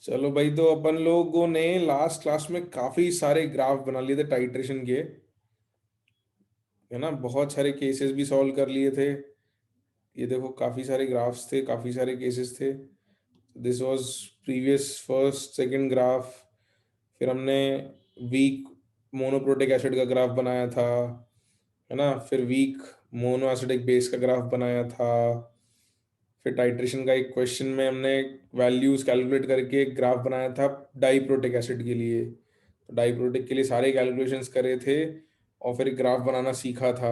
चलो भाई, तो अपन लोगों ने लास्ट क्लास में काफी सारे ग्राफ बना लिए थे टाइट्रेशन के, है ना। बहुत सारे केसेस भी सॉल्व कर लिए थे। ये देखो, काफी सारे ग्राफ्स थे, काफी सारे केसेस थे। This was previous first second graph. फिर हमने वीक मोनोप्रोटिक एसिड का ग्राफ बनाया था, है ना। फिर वीक मोनो एसिडिक बेस का ग्राफ बनाया था। फिर टाइट्रेशन का एक क्वेश्चन में हमने वैल्यूज कैलकुलेट करके एक ग्राफ बनाया था डाइप्रोटिक एसिड के लिए। तो डाइप्रोटिक के लिए सारे कैलकुलेशंस करे थे और फिर एक ग्राफ बनाना सीखा था।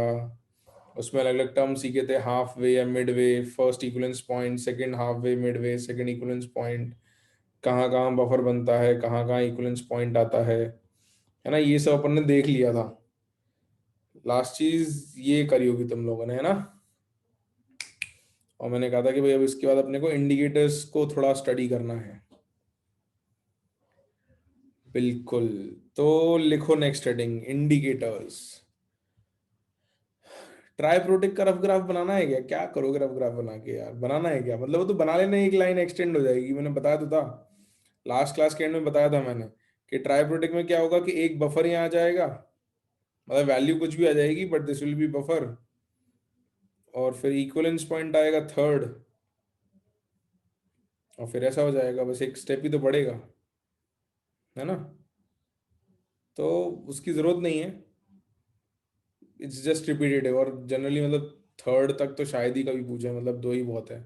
उसमें अलग अलग टर्म सीखे थे, हाफ वे या mid way, first equivalence point, second half way, mid way, second equivalence point, कहाँ कहाँ बफर बनता है, कहाँ कहाँ इक्विवेलेंस पॉइंट आता है ना। ये सब अपन ने देख लिया था। लास्ट चीज ये करी होगी तुम लोगों ने, है ना। और मैंने कहा था कि भाई अब इसके बाद अपने को इंडिकेटर्स को थोड़ा स्टडी करना है। बिल्कुल। तो लिखो नेक्स्ट हेडिंग, इंडिकेटर्स। ट्राइप्रोटिक का रफ ग्राफ बनाना है क्या? क्या करोगे रफ ग्राफ बना के यार? बनाना है क्या? मतलब वो तो बना लेना, एक लाइन एक्सटेंड हो जाएगी। मैंने बताया तो था, लास्ट क्लास के एंड में बताया था मैंने कि ट्राइप्रोटिक में क्या होगा कि एक बफर यहाँ आ जाएगा, मतलब वैल्यू कुछ भी आ जाएगी but this will be buffer. और फिर इक्विवेलेंस पॉइंट आएगा थर्ड, और फिर ऐसा हो जाएगा। बस एक स्टेप ही तो बढ़ेगा, है ना। तो उसकी जरूरत नहीं है, इट्स जस्ट रिपीटेटिव। और जनरली मतलब थर्ड तक तो शायद ही कभी पूछे, मतलब दो ही बहुत है।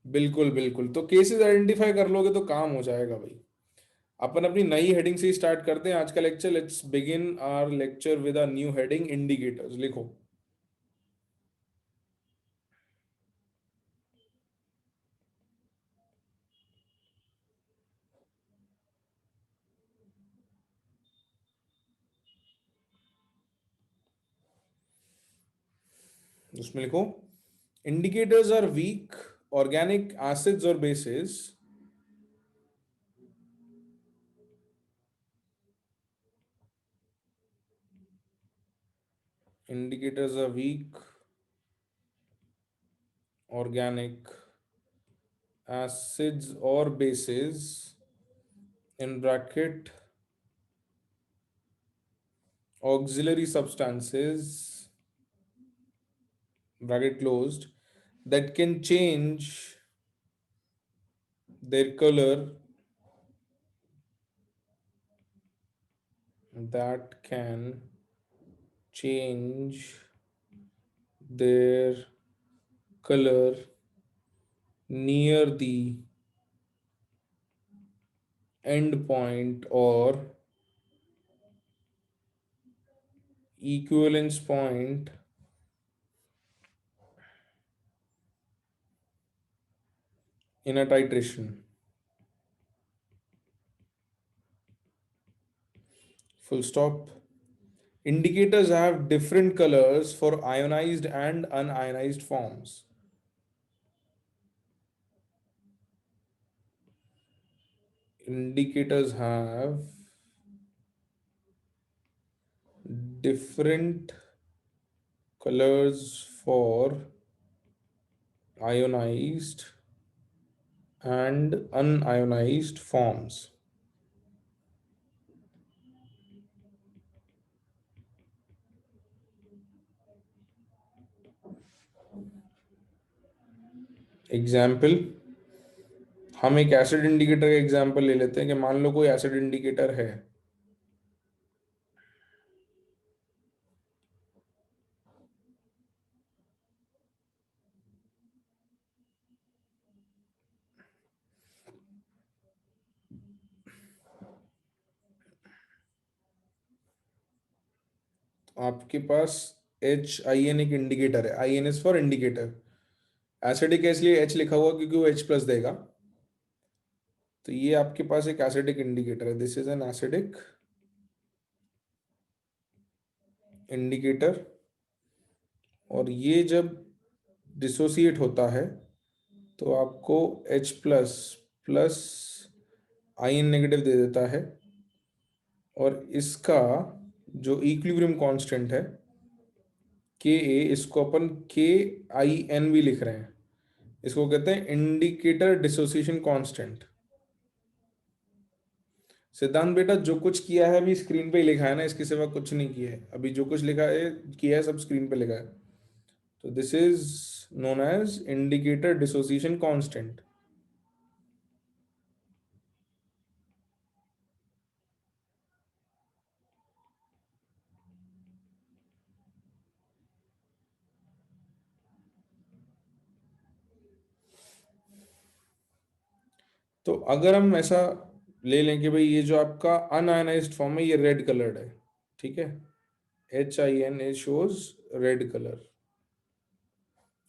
बिल्कुल बिल्कुल, तो केसेस आइडेंटिफाई कर लोगे तो काम हो जाएगा भाई। अपन अपनी नई हेडिंग से ही स्टार्ट करते हैं आज का lecture. Let's begin our lecture with a new heading, indicators. लिखो। उसमें लिखो, indicators are weak organic acids और bases indicators are weak organic acids or bases, in bracket auxiliary substances, bracket closed, that can change their color, that can change their color near the end point or equivalence point in a titration. Full stop. Indicators have different colors for ionized and unionized forms. Indicators have different colors for ionized and unionized forms. Example, हम एक acid indicator का example ले लेते हैं कि मान लो कोई acid indicator है। आपके पास HIN एक इंडिकेटर है, IN is for indicator. Acidic है इसलिए H लिखा हुआ क्योंकि वो H प्लस देगा। तो ये आपके पास एक एसिडिक इंडिकेटर है, this is an acidic indicator. और ये जब डिसोसिएट होता है तो आपको H plus plus ion negative दे देता है। और इसका जो इक्विलिब्रियम कांस्टेंट है Ka, इसको अपन KIN भी लिख रहे हैं, इसको कहते हैं इंडिकेटर डिसोसिएशन कांस्टेंट। सिद्धांत बेटा जो कुछ किया है अभी स्क्रीन पे ही लिखा है ना, इसके सिवा कुछ नहीं किया है अभी, जो कुछ लिखा है किया है सब स्क्रीन पे लिखा है। तो this is known as indicator dissociation constant. तो अगर हम ऐसा ले लें कि भाई ये जो आपका अनआयनाइज्ड फॉर्म है ये रेड कलर्ड है, ठीक है, HIN is shows red colour,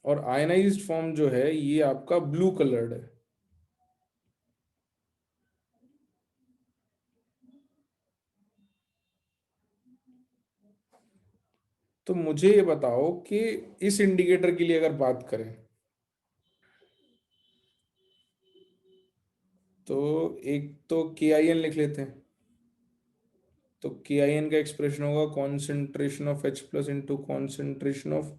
और आयनाइज्ड फॉर्म जो है ये आपका ब्लू कलर्ड है। तो मुझे ये बताओ कि इस इंडिकेटर के लिए अगर बात करें तो एक तो KIN लिख लेते हैं। तो KIN का एक्सप्रेशन होगा concentration of H plus into concentration of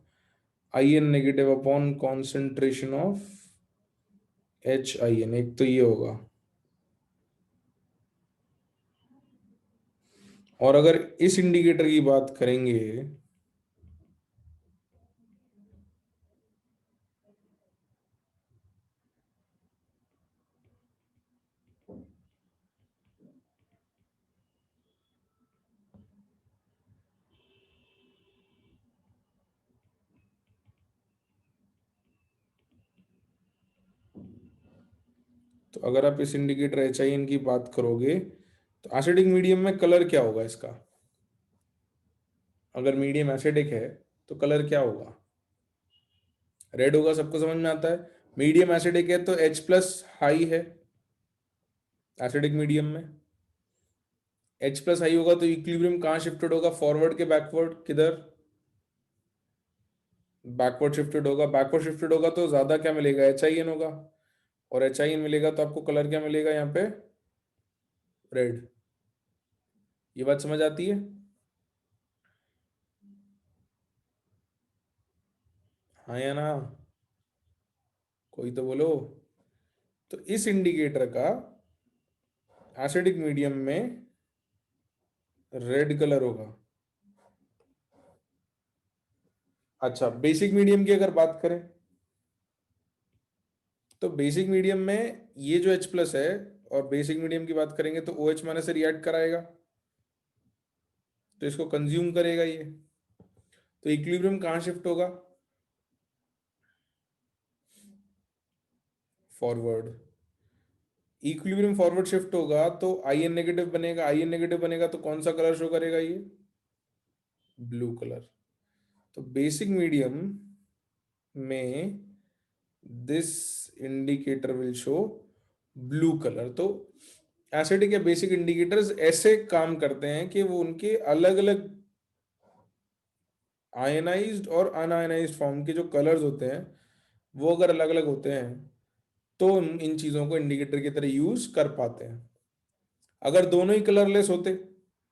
IN negative upon concentration of HIN, एक तो ये होगा। और अगर इस इंडिकेटर की बात करेंगे तो अगर आप इस इंडिकेटर HIN की बात करोगे तो एसिडिक मीडियम में कलर क्या होगा इसका? अगर मीडियम एसिडिक है तो कलर क्या होगा? रेड होगा, सबको समझ में आता है। मीडियम एसिडिक है तो H प्लस हाई है एसिडिक मीडियम में। H प्लस हाई होगा तो इक्विलिब्रियम कहाँ शिफ्टेड होगा? फॉरवर्ड के बैकवर्ड, किधर? बैकवर्ड शिफ्टेड होगा। बैकवर्ड शिफ्टेड होगा तो ज्यादा क्या मिलेगा? HIN होगा, और HIN मिलेगा तो आपको कलर क्या मिलेगा यहाँ पे? रेड। ये बात समझ आती है? हाँ या ना? कोई तो बोलो। तो इस इंडिकेटर का एसिडिक मीडियम में रेड कलर होगा। अच्छा, बेसिक मीडियम की अगर बात करें तो बेसिक मीडियम में ये जो H प्लस है, और बेसिक मीडियम की बात करेंगे तो OH माइनस से रिएक्ट कराएगा, तो इसको कंज्यूम करेगा ये। तो इक्विलिब्रियम कहाँ शिफ्ट होगा? फॉरवर्ड। इक्विलिब्रियम फॉरवर्ड शिफ्ट होगा तो IN नेगेटिव बनेगा। IN नेगेटिव बनेगा तो कौन सा कलर शो करेगा ये? Blue colour. तो बेसिक मीडियम में this indicator will show blue colour. तो एसिडिक या बेसिक इंडिकेटर्स ऐसे काम करते हैं कि वो उनके अलग अलग आयनाइज्ड और अनआयनाइज्ड फॉर्म के जो कलर्स होते हैं वो अगर अलग अलग होते हैं तो इन चीजों को इंडिकेटर की तरह यूज कर पाते हैं। अगर दोनों ही कलरलेस होते,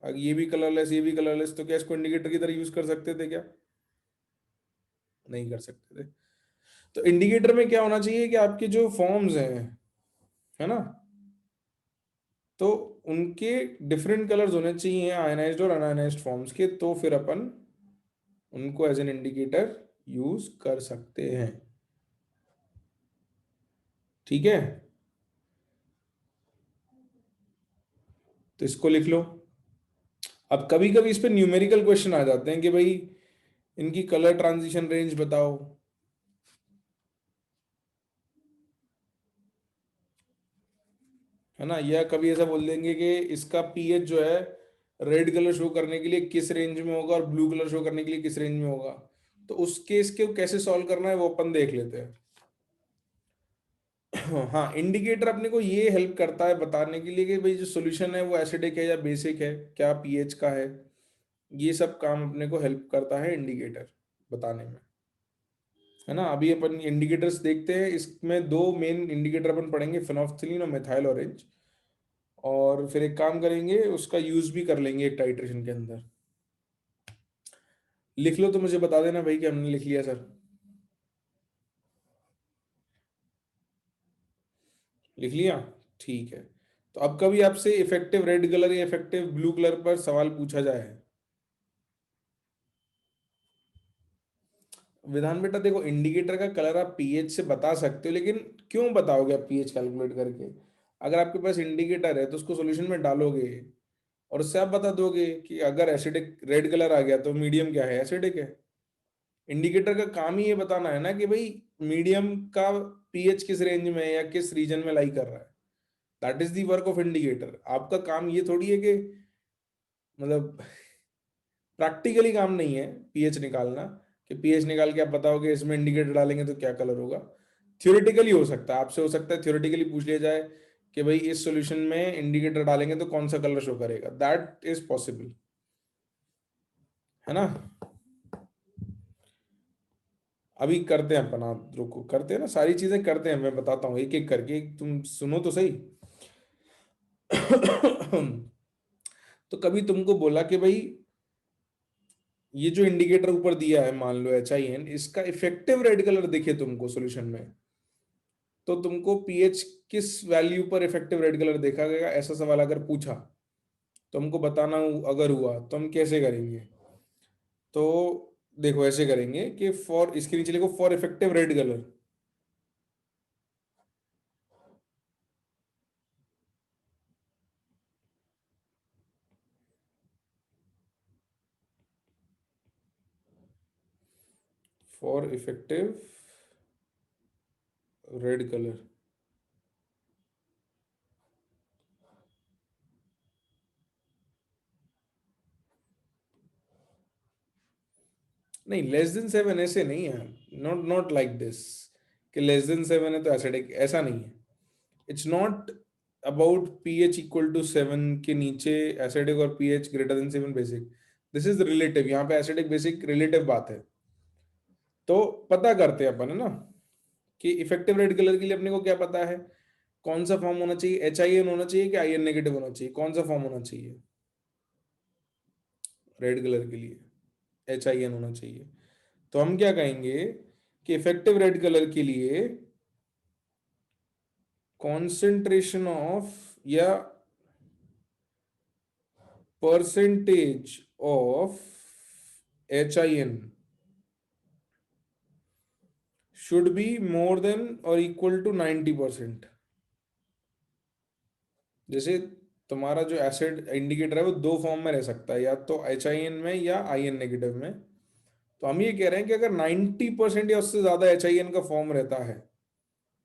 अगर ये भी कलरलेस ये भी कलरलेस, तो क्या इसको इंडिकेटर की तरह यूज कर सकते थे क्या? नहीं कर सकते थे। तो इंडिकेटर में क्या होना चाहिए कि आपके जो फॉर्म्स हैं, है ना, तो उनके डिफरेंट कलर्स होने चाहिए आयनाइज्ड और अनआयनाइज्ड फॉर्म्स के, तो फिर अपन उनको एज एन इंडिकेटर यूज कर सकते हैं। ठीक है, तो इसको लिख लो। अब कभी कभी इस पे न्यूमेरिकल क्वेश्चन आ जाते हैं कि भाई इनकी कलर ट्रांजिशन रेंज बताओ, है ना, या कभी ऐसा बोल देंगे कि इसका पीएच जो है रेड कलर शो करने के लिए किस रेंज में होगा और ब्लू कलर शो करने के लिए किस रेंज में होगा। तो उस केस के कैसे सॉल्व करना है वो अपन देख लेते हैं। हाँ, इंडिकेटर अपने को ये हेल्प करता है बताने के लिए कि भाई जो सॉल्यूशन है वो एसिडिक है या बेसिक है, क्या पीएच का है। ये सब काम अपने को हेल्प करता है इंडिकेटर बताने में, है ना। अभी अपन इंडिकेटर्स देखते हैं, इसमें दो मेन इंडिकेटर अपन पढ़ेंगे, फेनोल्फथालीन और मेथाइल ऑरेंज। और फिर एक काम करेंगे, उसका यूज भी कर लेंगे एक टाइट्रेशन के अंदर। लिख लो तो मुझे बता देना भाई कि हमने लिख लिया सर। लिख लिया? ठीक है। तो अब कभी आपसे इफेक्टिव रेड कलर या इफेक्टिव ब्लू कलर पर सवाल पूछा जाए, विधान बेटा देखो, इंडिकेटर का कलर आप पीएच से बता सकते हो, लेकिन क्यों बताओगे आप पीएच कैलकुलेट करके? अगर आपके पास इंडिकेटर है तो उसको सॉल्यूशन में डालोगे और उससे आप बता दोगे कि अगर एसिडिक रेड कलर आ गया तो मीडियम क्या है, एसिडिक है। इंडिकेटर का काम ही ये बताना है ना कि भाई मीडियम का पीएच किस रेंज में है या किस रीजन में लाई कर रहा है। That is the work of indicator. आपका काम ये थोड़ी है कि मतलब प्रैक्टिकली काम नहीं है पीएच निकालना, कि पीएच निकाल के आप बताओगे इसमें इंडिकेटर डालेंगे तो क्या कलर होगा। थ्योरेटिकली हो सकता है, आपसे हो सकता है थ्योरेटिकली पूछ लिया जाए कि भाई इस सॉल्यूशन में इंडिकेटर डालेंगे तो कौन सा कलर शो करेगा, दैट इज पॉसिबल, है ना। अभी करते हैं अपन, आप रुको, करते हैं ना, सारी चीजें करते हैं, मैं बताता हूँ एक एक करके, तुम सुनो तो सही। तो कभी तुमको बोला कि भाई ये जो इंडिकेटर ऊपर दिया है, मान लो HIN, इसका इफेक्टिव रेड कलर दिखे तुमको सॉल्यूशन में, तो तुमको पीएच किस वैल्यू पर इफेक्टिव रेड कलर देखा गया, ऐसा सवाल अगर पूछा तो हमको बताना अगर हुआ तो हम कैसे करेंगे। तो देखो ऐसे करेंगे कि फॉर, इसके नीचे लिखो for effective red colour. For effective red colour, नहीं लेस देन 7 ऐसे नहीं है, नॉट नॉट लाइक दिस, कि लेस देन 7 है तो एसिडिक, ऐसा नहीं है। It's not about pH equal to 7 के नीचे एसिडिक और pH greater than 7 basic. This is relative, यहाँ पे एसिडिक बेसिक रिलेटिव बात है। तो पता करते हैं अपन, है ना, कि इफेक्टिव रेड कलर के लिए अपने को क्या पता है, कौन सा फॉर्म होना चाहिए, HIN होना चाहिए कि IN नेगेटिव होना चाहिए, कौन सा फॉर्म होना चाहिए रेड कलर के लिए, HIN होना चाहिए। तो हम क्या कहेंगे कि इफेक्टिव रेड कलर के लिए कॉन्सेंट्रेशन ऑफ या percentage of HIN should be more than और इक्वल टू 90%। जैसे तुम्हारा जो एसिड इंडिकेटर है वो दो फॉर्म में रह सकता है, या तो HIN में या IN नेगेटिव में। तो हम ये कह रहे हैं कि अगर 90% या उससे ज्यादा HIN का फॉर्म रहता है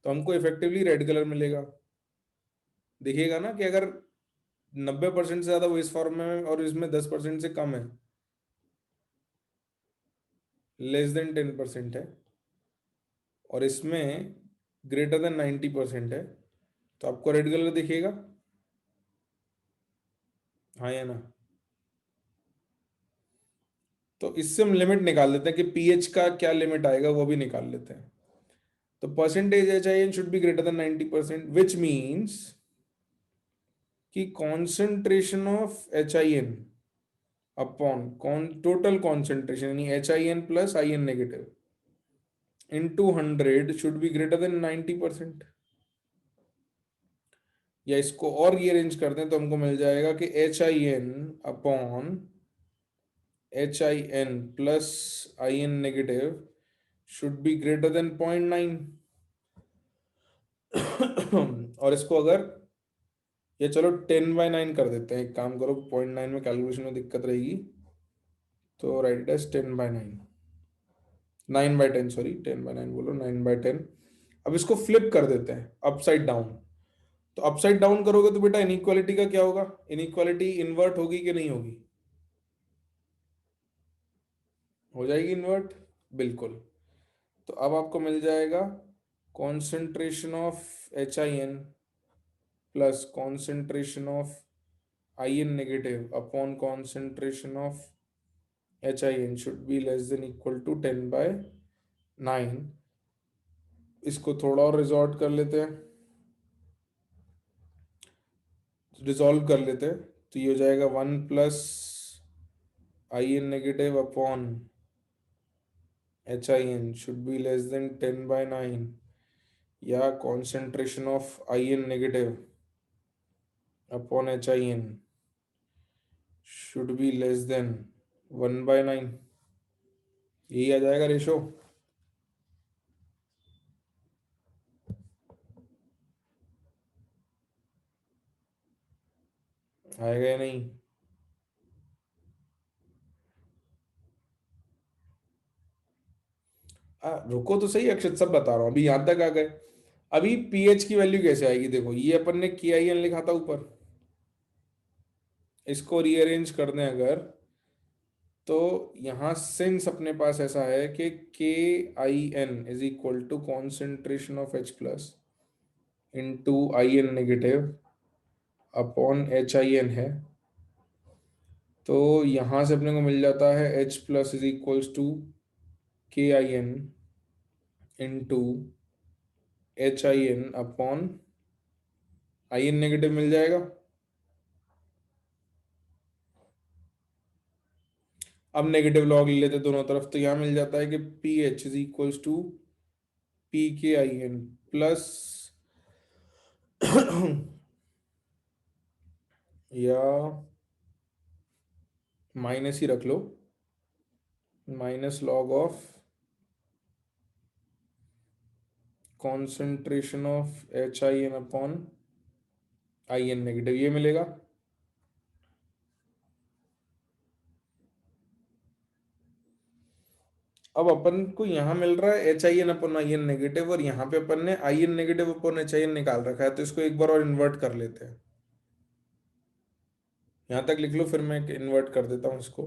तो हमको इफेक्टिवली रेड कलर मिलेगा। देखिएगा ना कि अगर 90% से ज्यादा वो इस फॉर्म में है और इसमें 10% से कम है, लेस देन 10% है, और इसमें ग्रेटर देन 90% है, तो आपको रेड कलर दिखेगा, हाँ या ना। तो इससे हम लिमिट निकाल लेते हैं कि पीएच का क्या लिमिट आएगा, वो भी निकाल लेते हैं। तो percentage HIN should be greater than 90%, which means कि concentration of HIN upon total concentration यानी HIN plus IN negative into 100 should be greater than 90%। या इसको और ये अरेंज कर दें तो हमको मिल जाएगा कि HIN upon HIN plus IN negative should be greater then 0.9। और इसको अगर, ये चलो 10/9 कर देते हैं, एक काम करो, 0.9 में कैलकुलेशन में दिक्कत रहेगी, तो राइट इट एज 10/9, 9/10, सॉरी 10/9 बोलो, 9/10। अब इसको फ्लिप कर देते हैं अपसाइड डाउन। तो अपसाइड डाउन करोगे तो बेटा इनइक्वालिटी का क्या होगा, इनइक्वालिटी इन्वर्ट होगी कि नहीं होगी, हो जाएगी इन्वर्ट, बिल्कुल। तो अब आपको मिल जाएगा concentration of HIN plus concentration of IN negative upon concentration of HIN should be less than equal to 10/9। इसको थोड़ा और रिजॉल्व कर लेते हैं, रिजॉल्व कर लेते हैं। तो ये हो जाएगा 1 plus IN negative upon HIN should be less than 10/9। या concentration of I N negative upon H I N should be less than 1/9, यही आ जाएगा रेशो। आएगा या नहीं? रुको तो सही अक्षत, सब बता रहा हूँ, अभी यहां तक आ गए। अभी पीएच की वैल्यू कैसे आएगी? देखो ये अपन ने के आई एन लिखा था ऊपर, इसको रीअरेंज कर दें अगर, तो यहाँ सिंस अपने पास ऐसा है कि K I N is equal to concentration of H plus into I N negative upon H I N है, तो यहाँ से अपने को मिल जाता है H plus is equals to K I N into H I N upon I N negative मिल जाएगा। अब नेगेटिव लॉग ले लेते दोनों तरफ, तो यहाँ मिल जाता है कि P H is equals to P K I N plus या माइनस ही रख लो, minus log of concentration of H I N upon I N negative, ये मिलेगा। अब अपन को यहाँ मिल रहा है H I N upon I N negative, और यहाँ पे अपन ने I N negative upon H I N निकाल रखा है, तो इसको एक बार और इन्वर्ट कर लेते हैं। यहाँ तक लिख लो, फिर मैं इन्वर्ट कर देता हूँ इसको।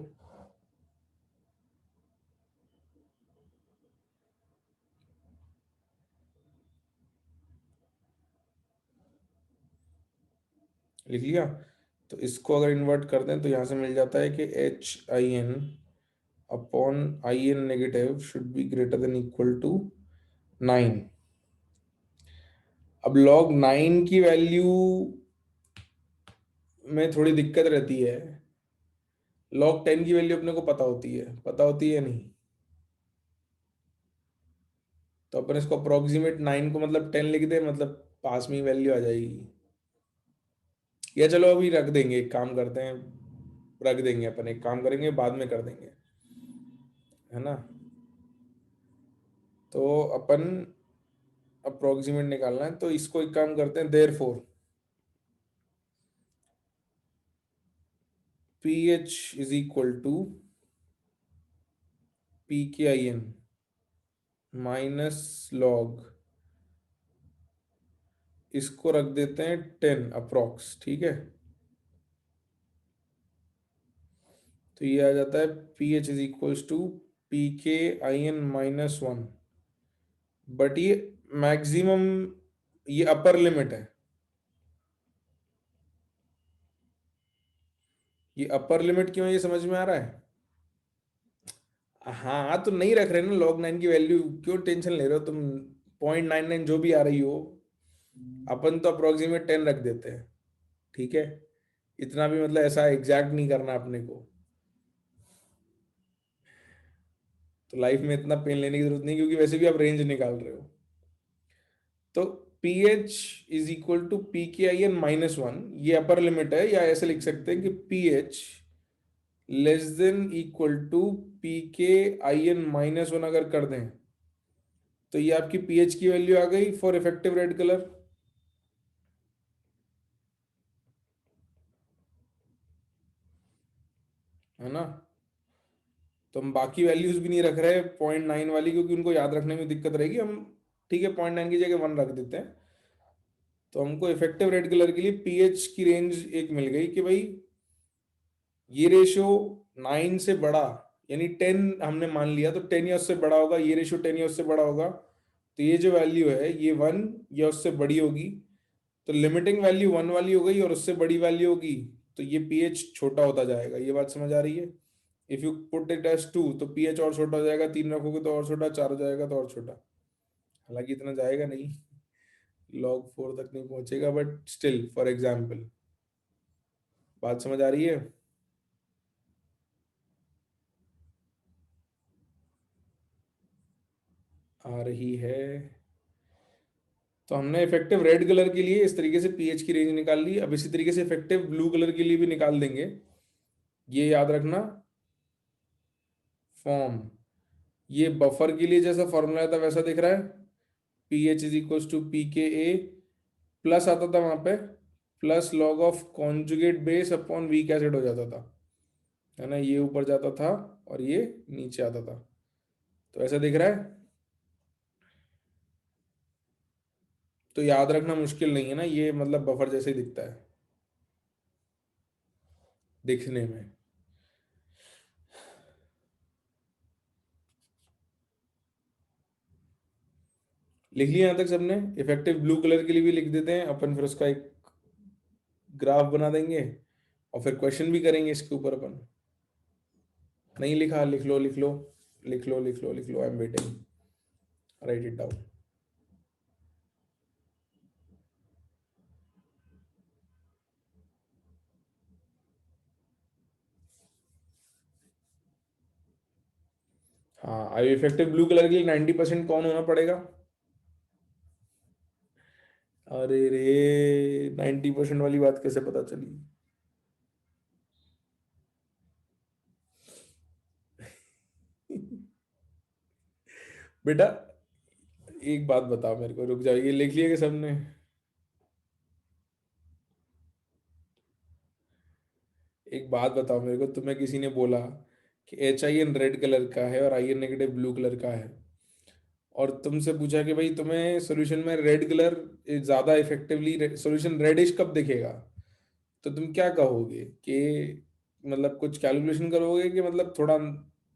लिख लिया? तो इसको अगर इन्वर्ट कर दें तो यहाँ से मिल जाता है कि H I N upon I N negative should be greater than equal to 9। अब log 9 की वैल्यू में थोड़ी दिक्कत रहती है, log 10 की वैल्यू अपने को पता होती है, पता होती है नहीं? तो अपन इसको अप्रोक्सीमेट 9 को मतलब 10 लिख दे, मतलब पास में ही वैल्यू आ जाएगी। या चलो अभी रख देंगे, एक काम करते हैं, रख देंगे अपन, एक काम करेंगे बाद में कर देंगे, है ना? तो अपन अप्रोक्सीमेट निकालना है, तो इसको एक काम करते हैं, therefore p H is equal to P K I N minus log, इसको रख देते हैं 10 अप्रोक्स, ठीक है? तो ये आ जाता है p H is equals to P K I N -1, but ये मैक्सिमम, ये अपर लिमिट है, ये अपर लिमिट क्यों है ये समझ में आ रहा है? हाँ तो नहीं रख रहे ना log 9 की वैल्यू, क्यों टेंशन ले रहे हो तुम? 0.99 जो भी आ रही हो, अपन तो अप्रोक्सीमेट 10 रख देते हैं, ठीक है? इतना भी मतलब ऐसा एग्जैक्ट नहीं करना अपने को, तो लाइफ में इतना पेन लेने की जरूरत नहीं, क्योंकि वैसे भी आप रेंज निकाल रहे हो। तो P H is equal to P K I N -1, ये अपर लिमिट है, या ऐसे लिख सकते हैं कि P H less than equal to P K I N -1 अगर कर दें, तो ये आपकी पीएच की वैल्यू आ गई फॉर इफेक्टिव रेड कलर, है ना? तो हम बाकी वैल्यूज भी नहीं रख रहे 0.9 वाली, क्योंकि उनको याद रखने में दिक्कत रहेगी। हम ठीक है 0.9 की जगह 1 रख देते हैं। तो हमको इफेक्टिव रेड कलर के लिए पीएच की रेंज एक मिल गई कि भाई ये रेशियो 9 से बड़ा, यानी 10 हमने मान लिया, तो 10 या उससे बड़ा होगा, ये रेशियो 10 या उससे बड़ा होगा, तो ये जो वैल्यू है ये 1 या उससे बड़ी होगी। तो लिमिटिंग वैल्यू 1 वाली हो गई और उससे बड़ी वैल्यू होगी, तो ये पीएच छोटा होता जाएगा। ये बात समझ आ रही है? If you put it as 2 तो पीएच और छोटा हो जाएगा, 3 रखोगे तो और छोटा, 4 हो जाएगा तो और छोटा। हालांकि इतना जाएगा नहीं, log 4 तक नहीं पहुंचेगा, बट स्टिल फॉर एग्जाम्पल, बात समझ आ रही है? आ रही है। तो हमने इफेक्टिव रेड कलर के लिए इस तरीके से पीएच की रेंज निकाल ली। अब इसी तरीके से इफेक्टिव ब्लू कलर के लिए भी निकाल देंगे। ये याद रखना, फॉर्म, ये बफर के लिए जैसा फॉर्मूला था वैसा दिख रहा है, p H is equal to P K A, plus आता था वहां पे, plus log of conjugate base upon weak acid हो जाता था, है ना, ये ऊपर जाता था और ये नीचे आता था। तो ऐसा दिख रहा है। तो याद रखना मुश्किल नहीं है ना, ये मतलब बफर जैसे ही दिखता है दिखने में। लिख लिया यहाँ तक सबने? इफेक्टिव ब्लू कलर के लिए भी लिख देते हैं अपन, फिर उसका एक ग्राफ बना देंगे और फिर क्वेश्चन भी करेंगे इसके ऊपर अपन। नहीं लिखा? लिख लो लिख लो लिख लो लिख लो लिख लो, I am waiting, write it down. हाँ, आई इफेक्टिव ब्लू कलर के लिए 90% कौन होना पड़ेगा? अरे रे, 90% वाली बात कैसे पता चली? बेटा एक बात बताओ मेरे को, रुक जाओ, ये लिख लिया कि सबने? एक बात बताओ मेरे को, तुम्हें किसी ने बोला कि H I N red colour का है और I N negative blue colour का है, और तुमसे पूछा कि भाई तुम्हें सॉल्यूशन में रेड कलर ज्यादा इफेक्टिवली, सॉल्यूशन रेडिश कब दिखेगा, तो तुम क्या कहोगे कि मतलब कुछ कैलकुलेशन करोगे कि मतलब थोड़ा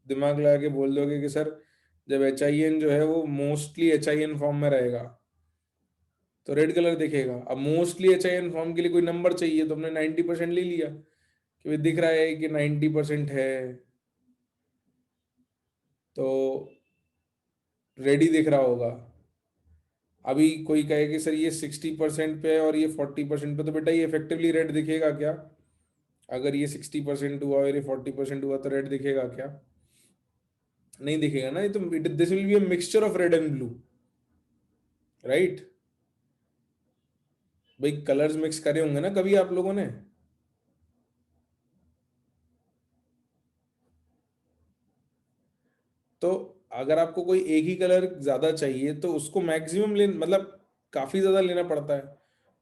दिमाग लगा के बोल दोगे कि सर जब एच आई एन जो है वो mostly H I N form में रहेगा तो रेड कलर दिखेगा। अब mostly H I N form के लिए कोई नंबर चाहिए, तो हमने 90% ले लिया कि भाई दिख रहा है कि 90% है, तो रेड ही दिख रहा होगा। अभी कोई कहे कि सर ये 60% पे है और ये 40% पे, तो बेटा ये इफेक्टिवली रेड दिखेगा क्या? अगर ये 60% हुआ और ये 40% हुआ तो रेड दिखेगा क्या? नहीं दिखेगा ना। ये तो this will be a mixture of red and blue, right? भाई कलर्स मिक्स करे होंगे ना कभी आप लोगों ने? तो अगर आपको कोई एक ही कलर ज्यादा चाहिए तो उसको मैक्सिमम ले, मतलब काफी ज्यादा लेना पड़ता है।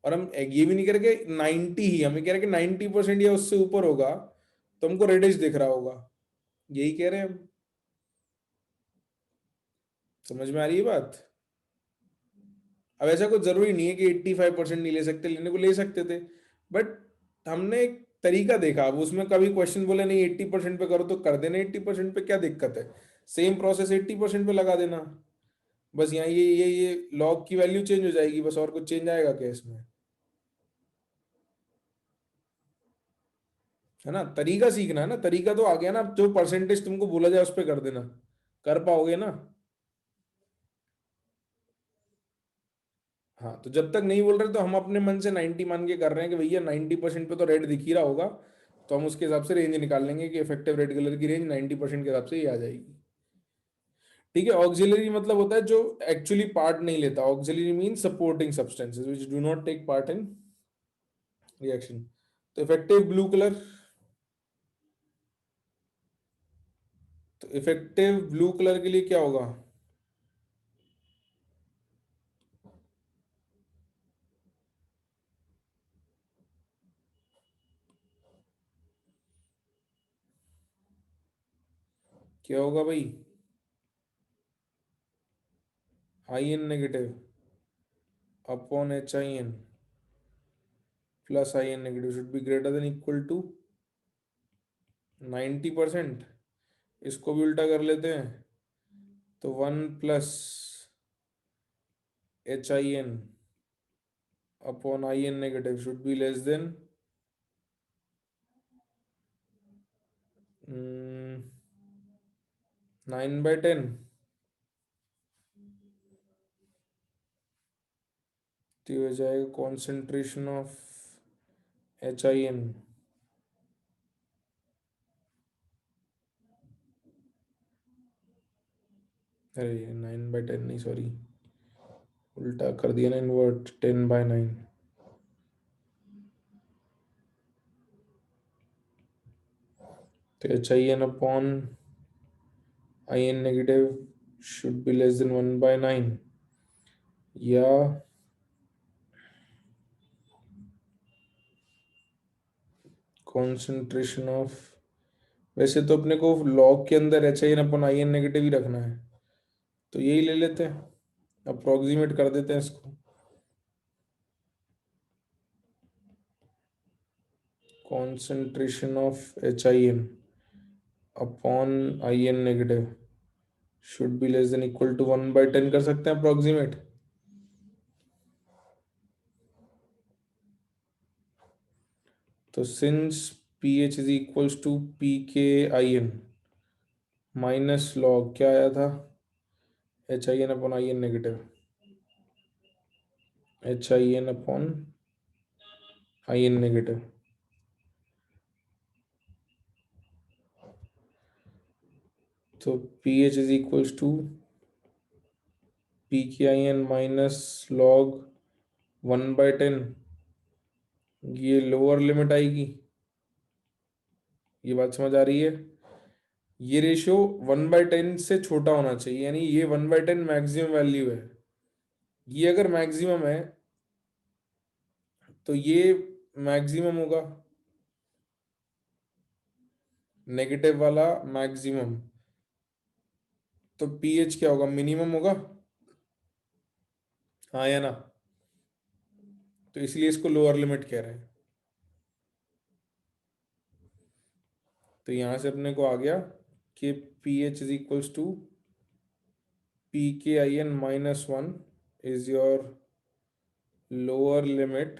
और हम ये भी नहीं कह रहे कि 90 ही, हमें कह रहे कि 90% या उससे ऊपर होगा तो हमको रेडिश दिख रहा होगा, यही कह रहे हैं हम। समझ में आ रही है बात? अब ऐसा कुछ जरूरी नहीं है कि 85% नहीं ले सकते, लेने को ले सकते थे, बट हमने एक तरीका देखा। अब उसमें कभी क्वेश्चन बोले नहीं 80% पे करो तो कर देना, 80% पे क्या दिक्कत है, सेम प्रोसेस 80% पे लगा देना। बस यहाँ ये लॉग की वैल्यू चेंज हो जाएगी बस, और कुछ चेंज आएगा क्या इसमें? है ना, तरीका सीखना है ना, तरीका तो आ गया ना, जो परसेंटेज तुमको बोला जाए उस पर कर देना, कर पाओगे ना? हाँ, तो जब तक नहीं बोल रहे तो हम अपने मन से 90 मान के कर रहे हैं कि भैया 90% पे तो रेड दिख ही रहा होगा, तो हम उसके हिसाब से रेंज निकाल लेंगे कि इफेक्टिव रेड कलर की रेंज 90% के हिसाब से ही आ जाएगी। ठीक है, ऑक्सिलरी मतलब होता है जो एक्चुअली पार्ट नहीं लेता, auxiliary mean supporting substances which do not take part in reaction. तो इफेक्टिव ब्लू कलर, तो इफेक्टिव ब्लू कलर के लिए क्या होगा? क्या होगा भाई? I N negative upon H I N plus I N negative should be greater than equal to 90%। इसको भी उल्टा कर लेते हैं, तो 1 plus H I N upon I N negative should be less than 9/10। तो ये हो जाएगा concentration of H I N, अरे 9/10 नहीं, सॉरी, उल्टा कर दिया ना, इन्वर्ट, 10/9। तो H I N upon I N negative should be less than 1/9, या कॉन्सेंट्रेशन ऑफ, वैसे तो अपने को लॉग के अंदर H I N upon I N negative ही रखना है, तो यही ले लेते हैं, अप्रोक्सीमेट कर देते हैं इसको। Concentration of H I N upon I N negative should be less than equal to 1/10 कर सकते हैं अप्रोक्सीमेट। तो since P H is equals to P K I N minus log क्या आया था, H I N upon I N negative, H I N upon I N negative. तो P H is equals to P K I N minus log 1/10, ये lower limit आएगी। ये बात समझ आ रही है? ये रेशियो 1/10 से छोटा होना चाहिए, यानी ये 1/10 मैक्सिमम वैल्यू है। ये अगर मैक्सिमम है तो ये मैक्सिमम होगा, नेगेटिव वाला मैक्सिमम। तो पीएच क्या होगा, मिनिमम होगा, हाँ या ना? तो इसलिए इसको लोअर लिमिट कह रहे हैं। तो यहां से अपने को आ गया कि P H is equals to P K I N -1 is your lower limit.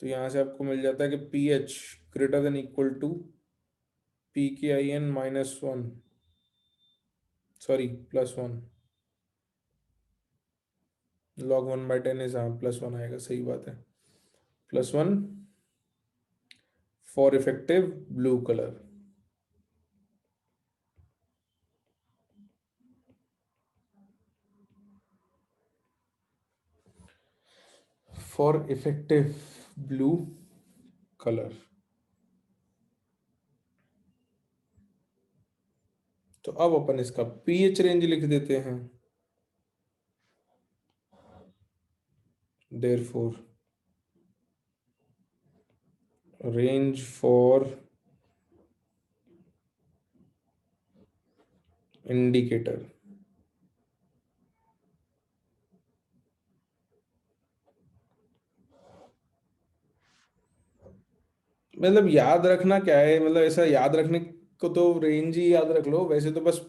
तो यहां से आपको मिल जाता है कि P H greater than equal to P K I N -1, sorry +1, log 1/10 is, हाँ +1 आएगा, सही बात है, +1 for effective blue colour. For effective blue colour. तो अब अपन इसका पीएच रेंज लिख देते हैं। देयरफॉर रेंज फॉर इंडिकेटर, मतलब याद रखना क्या है, मतलब ऐसा याद रखने को तो रेंज ही याद रख लो, वैसे तो बस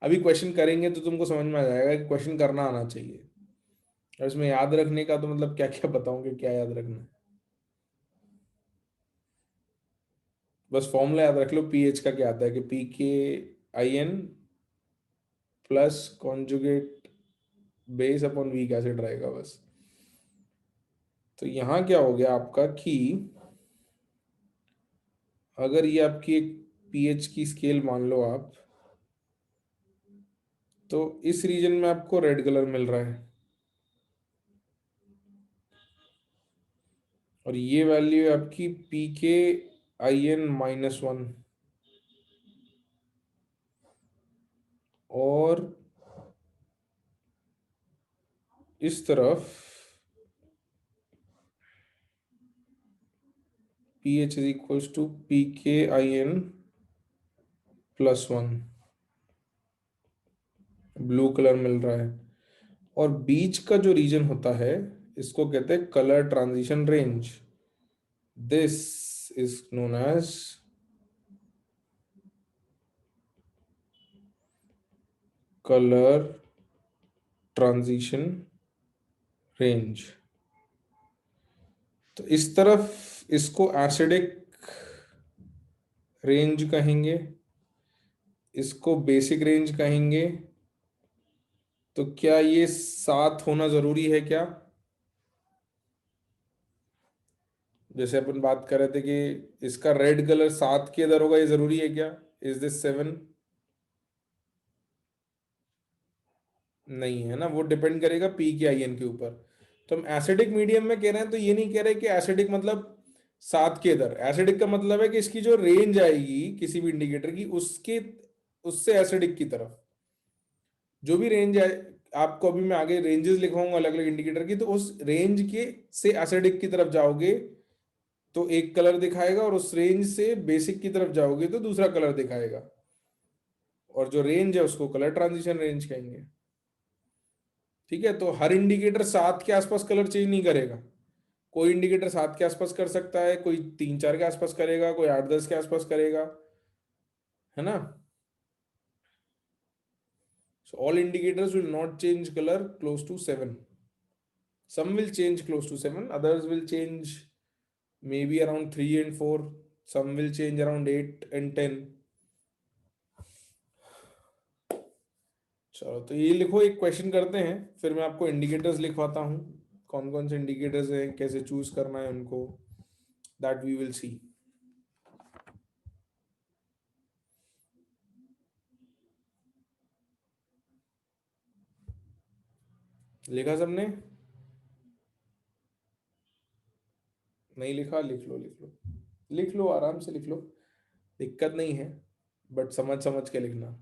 अभी क्वेश्चन करेंगे तो तुमको समझ में आ जाएगा कि क्वेश्चन करना आना चाहिए। और इसमें याद रखने का तो मतलब क्या क्या बताऊंगे, क्या याद रखना है, बस फॉर्मूला याद रख लो, पीएच का क्या आता है कि p K I N plus conjugate base upon weak acid रहेगा बस। तो यहाँ क्या हो गया आपका कि अगर ये आपकी एक पीएच की स्केल मान लो आप, तो इस रीजन में आपको रेड कलर मिल रहा है, और ये वैल्यू है आपकी पी के आई एन -1, और इस तरफ p H is equals to P K I N +1, blue colour मिल रहा है। और बीच का जो रीजन होता है इसको कहते हैं colour transition range. This is known as colour transition range. तो इस तरफ इसको एसिडिक रेंज कहेंगे, इसको बेसिक रेंज कहेंगे। तो क्या ये साथ होना जरूरी है क्या? जैसे अपन बात कर रहे थे कि इसका रेड कलर सात के इधर होगा, ये जरूरी है क्या? Is this 7? नहीं है ना, वो डिपेंड करेगा पी के आई एन के ऊपर। तो हम एसिडिक मीडियम में कह रहे हैं, तो ये नहीं कह रहे कि एसिडिक मतलब सात के इधर। एसिडिक का मतलब है कि इसकी जो रेंज आएगी किसी भी इंडिकेटर की, उसके उससे एसिडिक की तरफ जो भी रेंज है, आपको अभी मैं आगे रेंजेस लिखवाऊंगा अलग अलग इंडिकेटर की, तो उस रेंज के से एसिडिक की तरफ जाओगे तो एक कलर दिखाएगा, और उस रेंज से बेसिक की तरफ जाओगे तो दूसरा कलर दिखाएगा। और जो रेंज है उसको कलर ट्रांजिशन रेंज कहेंगे। ठीक है, तो हर इंडिकेटर सात के आसपास कलर चेंज नहीं करेगा। कोई इंडिकेटर सात के आसपास कर सकता है, कोई तीन चार के आसपास करेगा, कोई आठ दस के आसपास करेगा, है ना। So all indicators will not change color close to 7. Some will change close to 7, others will change maybe around 3 and 4, some will change around 8 and 10. चलो, तो ये लिखो, एक क्वेश्चन करते हैं, फिर मैं आपको इंडिकेटर्स लिखवाता हूँ, कौन कौन से इंडिकेटर्स हैं, कैसे चूज करना है उनको, दैट वी विल सी। लिखा सबने? नहीं लिखा? लिख लो लिख लो, लिख लो, आराम से लिख लो, दिक्कत नहीं है, बट समझ समझ के लिखना।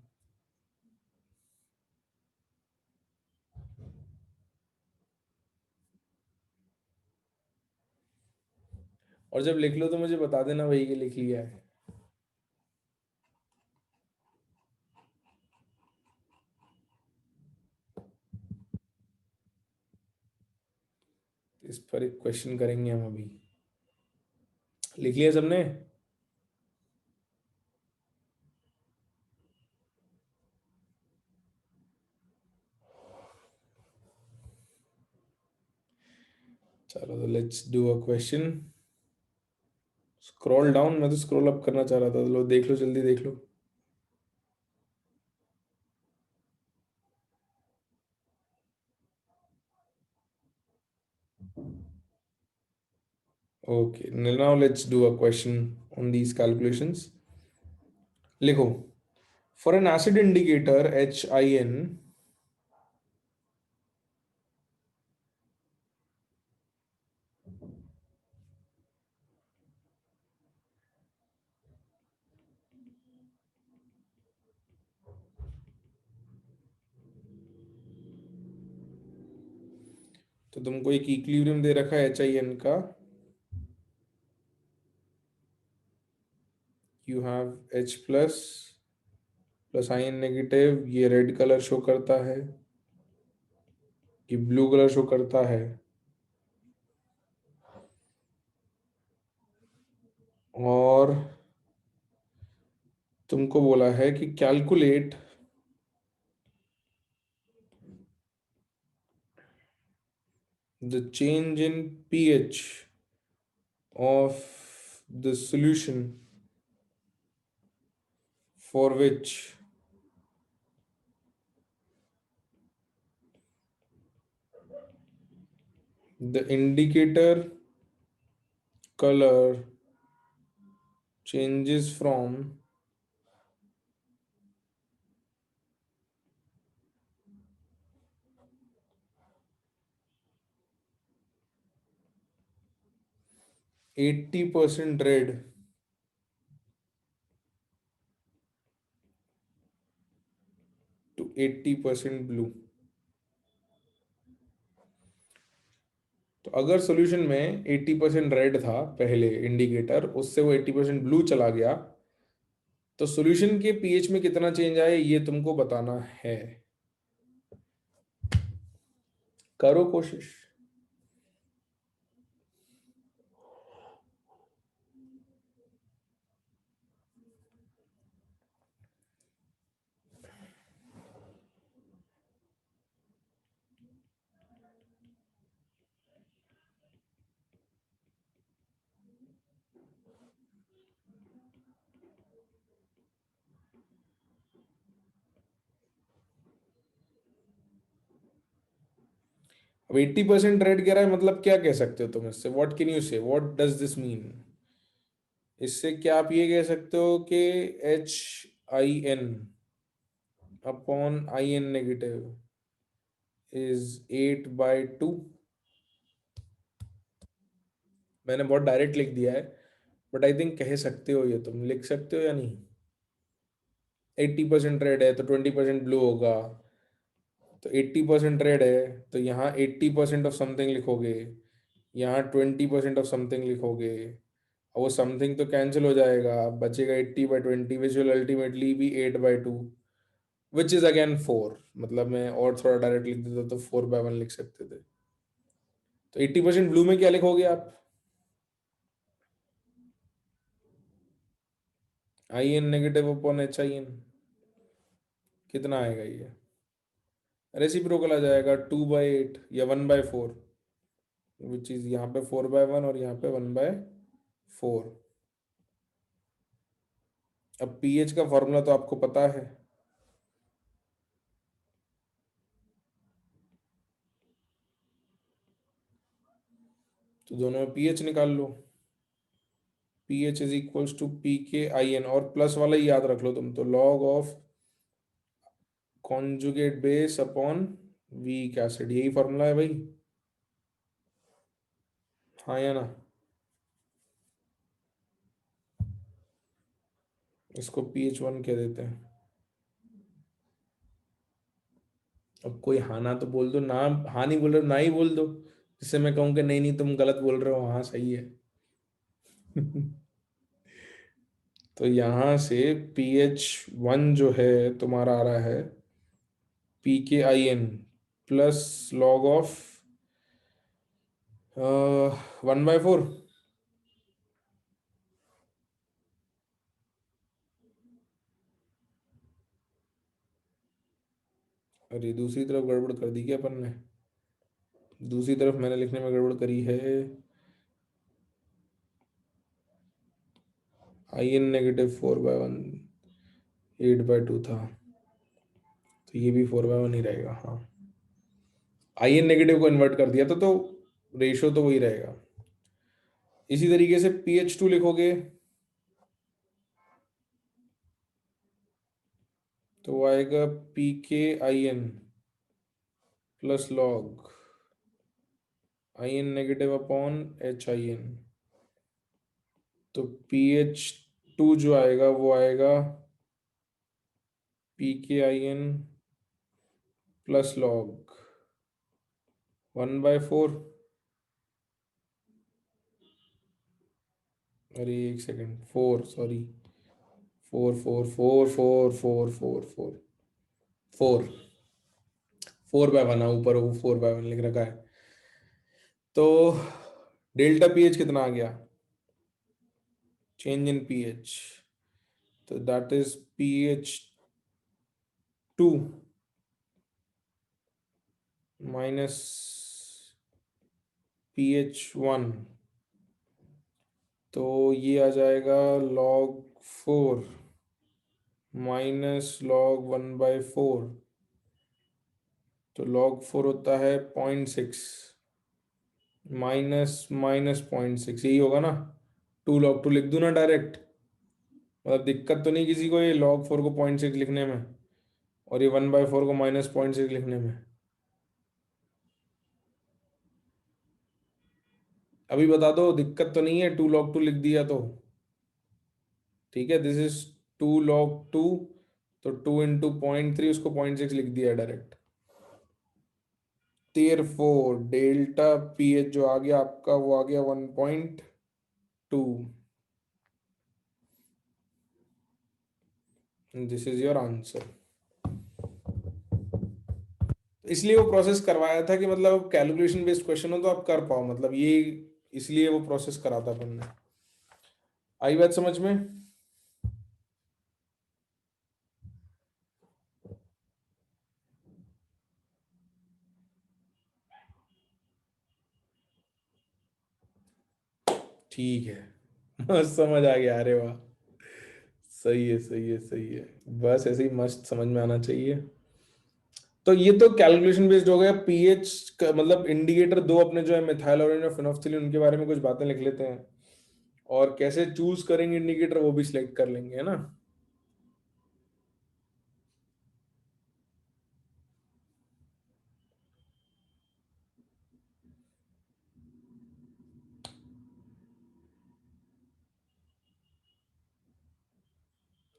और जब लिख लो तो मुझे बता देना भाई कि लिख लिया है। इस पर एक क्वेश्चन करेंगे हम अभी। लिख लिया सबने? चलो, तो let's do a question. Scroll down, मैं तो स्क्रॉल अप करना चाह रहा था, लो देख लो, जल्दी देख लो। Okay, now let's do a question on these calculations. लिखो, for an acid indicator HIN, तो तुमको एक इक्विलिब्रियम दे रखा है HIN का। You have H plus plus IN negative, ये रेड कलर शो करता है, ये ब्लू कलर शो करता है। और तुमको बोला है कि calculate the change in pH of the solution for which the indicator color changes from 80% red to 80% blue। तो अगर सॉल्यूशन में 80% रेड था पहले इंडिकेटर, उससे वो 80% ब्लू चला गया, तो सॉल्यूशन के पीएच में कितना चेंज आया ये तुमको बताना है। करो कोशिश। 80% रेड कह रहा है, मतलब क्या कह सकते हो तुम इससे? व्हाट कैन यू से, व्हाट डज दिस मीन? इससे क्या आप ये कह सकते हो कि HIN upon IN negative is 8/2। मैंने बहुत डायरेक्ट लिख दिया है, बट आई थिंक कह सकते हो, ये तुम लिख सकते हो या नहीं? 80% रेड है तो 20% ब्लू होगा। तो 80% रेड है तो यहाँ 80% ऑफ समथिंग लिखोगे, यहाँ 20% ऑफ समथिंग लिखोगे, और वो समथिंग तो कैंसिल हो जाएगा, बचेगा 80/20, which will ultimately B 8/2, which is again 4। मतलब मैं और थोड़ा डायरेक्ट लिख देता तो 4/1 लिख सकते थे। तो 80% ब्लू में क्या लिखोगे आप? I N negative upon H I N, कितना आएगा ये? रेसिप्रोकल आ जाएगा 2/8 या 1/4, विच इज यहाँ पे 4/1 और यहाँ पे 1/4। अब पीएच का फॉर्मूला तो आपको पता है। तो दोनों में पीएच निकाल लो। PH is equals to PKIN, और प्लस वाला ही याद रख लो तुम तो, log of conjugate base upon weak acid, यही फॉर्मूला है भाई। हाँ या ना? इसको pH1 कह देते हैं। अब कोई हाँ ना तो बोल दो, ना हाँ नहीं बोल रहे हो ना ही बोल दो, जिससे मैं कहूँ कि नहीं नहीं तुम गलत बोल रहे हो, हाँ सही है। तो यहाँ से pH1 जो है तुम्हारा आ रहा है PKIN प्लस लॉग ऑफ 1/4। अरे दूसरी तरफ गड़बड़ कर दी क्या अपन ने? दूसरी तरफ मैंने लिखने में गड़बड़ करी है। IN नेगेटिव 4/1, 8/2 था, तो ये भी 4/1 ही रहेगा। हाँ, IN नेगेटिव को इन्वर्ट कर दिया था तो रेशो तो वही रहेगा। इसी तरीके से pH2 लिखोगे तो वो आएगा PKIN plus log IN negative upon HIN। तो pH2 जो आएगा वो आएगा PKIN प्लस लॉग 1/4। अरे एक सेकेंड, 4, सॉरी, 4 4 4 4 4 4 4 4 4/1, ऊपर वो 4/1 लिख रखा है। तो डेल्टा पीएच कितना आ गया? चेंज इन पीएच, तो that is pH2 minus pH1, तो ये आ जाएगा log 4 माइनस log 1/4। तो log 4 होता है 0.6 माइनस माइनस 0.6, यही होगा ना? 2 log 2 लिख दूं ना डायरेक्ट? मतलब दिक्कत तो नहीं किसी को ये log 4 को 0.6 लिखने में, और ये 1/4 को -0.6 लिखने में? अभी बता दो, दिक्कत तो नहीं है 2 log 2 लिख दिया तो? ठीक है, दिस इज 2 log 2, तो 2 × 0.3, उसको 0.6 लिख दिया डायरेक्ट। देयरफॉर डेल्टा पीएच जो आ गया आपका वो आ गया 1.2। This is your answer. इसलिए वो प्रोसेस करवाया था कि मतलब कैलकुलेशन बेस्ड क्वेश्चन हो तो आप कर पाओ, मतलब ये इसलिए वो प्रोसेस करा था अपन ने। आई बात समझ में? ठीक है। मस्त समझ आ गया, अरे वाह, सही है सही है सही है। बस ऐसे ही मस्त समझ में आना चाहिए। तो ये तो कैलकुलेशन बेस्ड हो गया। पीएच का मतलब इंडिकेटर दो अपने जो है, मिथाइल और फिनोल्फथालीन, उनके बारे में कुछ बातें लिख लेते हैं, और कैसे चूज करेंगे इंडिकेटर वो भी सिलेक्ट कर लेंगे, है ना?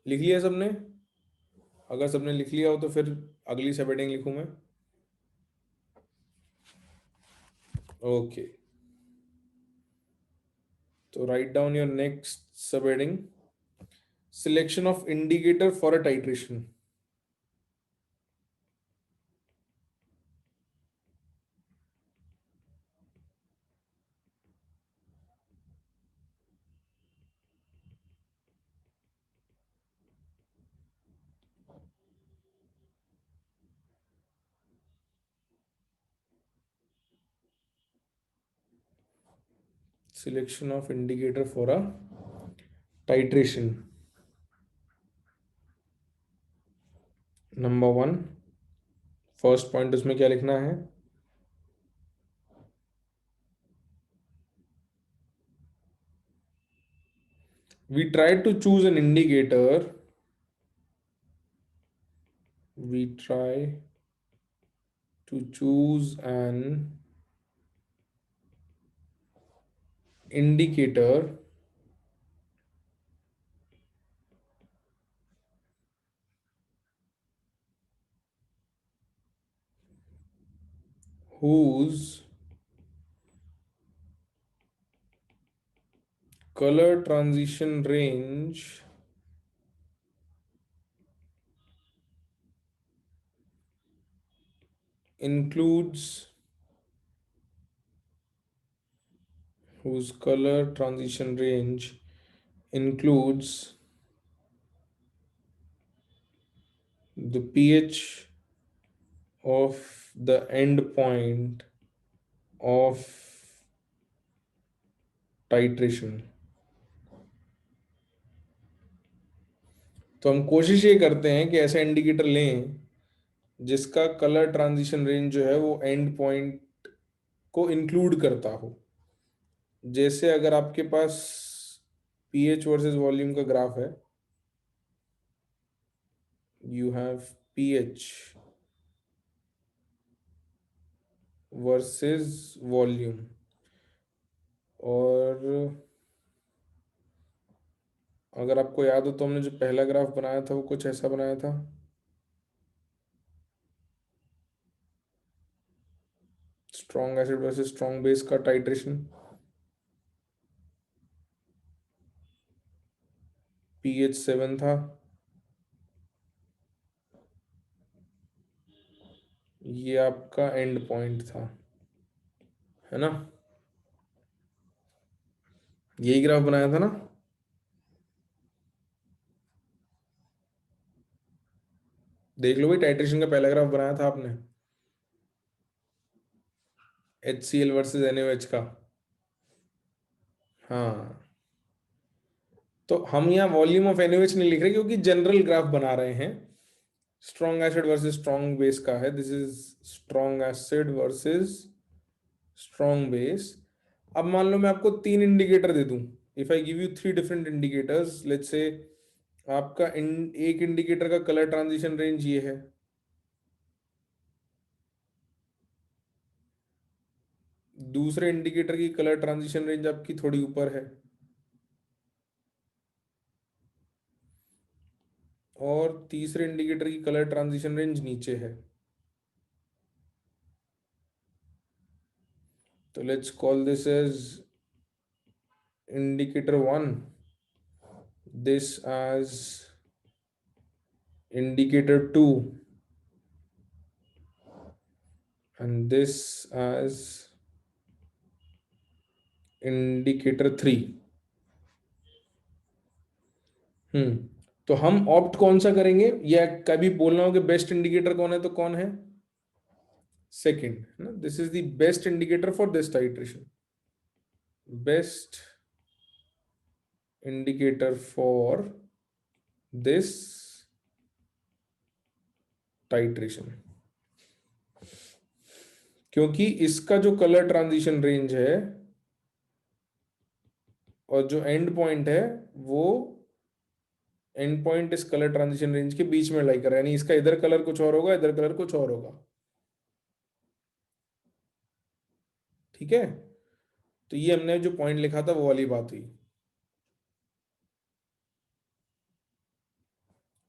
लिख लिया सबने? अगर सबने लिख लिया हो तो फिर अगली सब हेडिंग लिखूं मैं। ओके, तो राइट डाउन योर नेक्स्ट सब heading, selection of indicator for a titration. Selection of indicator for a titration. Number one, first point उसमें क्या लिखना है? We try to choose an indicator. We try to choose an indicator whose color transition range includes whose color transition range includes the pH of the end point of titration. तो हम कोशिश ये करते हैं कि ऐसा इंडिकेटर लें जिसका कलर ट्रांजिशन रेंज जो है वो एंड पॉइंट को इंक्लूड करता हो। जैसे अगर आपके पास पीएच वर्सेस वॉल्यूम का ग्राफ है, you have pH versus volume, और अगर आपको याद हो तो हमने जो पहला ग्राफ बनाया था वो कुछ ऐसा बनाया था। Strong acid versus strong base का टाइट्रेशन, पीएच 7 था, ये आपका एंड पॉइंट था, है ना? यही ग्राफ बनाया था ना? देख लो भाई, टाइट्रेशन का पहला ग्राफ बनाया था आपने, HCl वर्सेस NaOH का। हाँ, तो हम यहाँ वॉल्यूम ऑफ NaOH नहीं लिख रहे क्योंकि जनरल ग्राफ बना रहे हैं। Strong acid versus strong base का है, this is strong acid versus strong base. अब मान लो मैं आपको तीन इंडिकेटर दे दूं, if I give you three different indicators, let's say आपका एक इंडिकेटर का कलर ट्रांजिशन रेंज ये है, दूसरे इंडिकेटर की कलर ट्रांजिशन रेंज आपकी थोड़ी ऊपर है, और तीसरे इंडिकेटर की कलर ट्रांजिशन रेंज नीचे है। तो let's call this as indicator one, this as indicator 2, and this as indicator 3। Hmm, तो हम ऑप्ट कौन सा करेंगे, या कभी बोलना हो कि बेस्ट इंडिकेटर कौन है, तो कौन है? सेकंड, है ना? This is the best indicator for this titration, best indicator for this titration, क्योंकि इसका जो कलर ट्रांजिशन रेंज है और जो एंड पॉइंट है वो एंड पॉइंट इस कलर ट्रांजिशन रेंज के बीच में लाई कर रहा है, यानी इसका इधर कलर कुछ और होगा, इधर कलर कुछ और होगा। ठीक है, तो ये हमने जो पॉइंट लिखा था वो वाली बात हुई।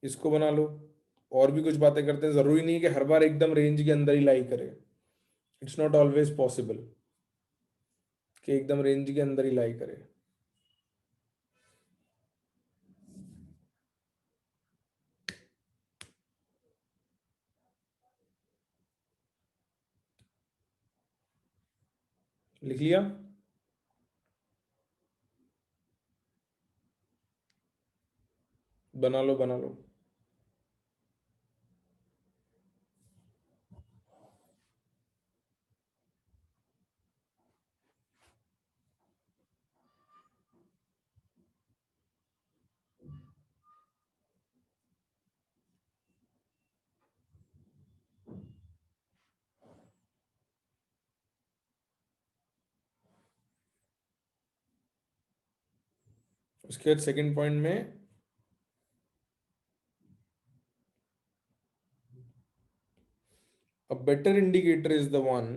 इसको बना लो। और भी कुछ बातें करते हैं, जरूरी नहीं है कि हर बार एकदम रेंज के अंदर ही लाई करे। इट्स नॉट ऑलवेज पॉसिबल कि एकदम रेंज के अंदर ही लाई करे। लिख लिया? बना लो बना लो। उसके बाद सेकंड पॉइंट में a better indicator is the one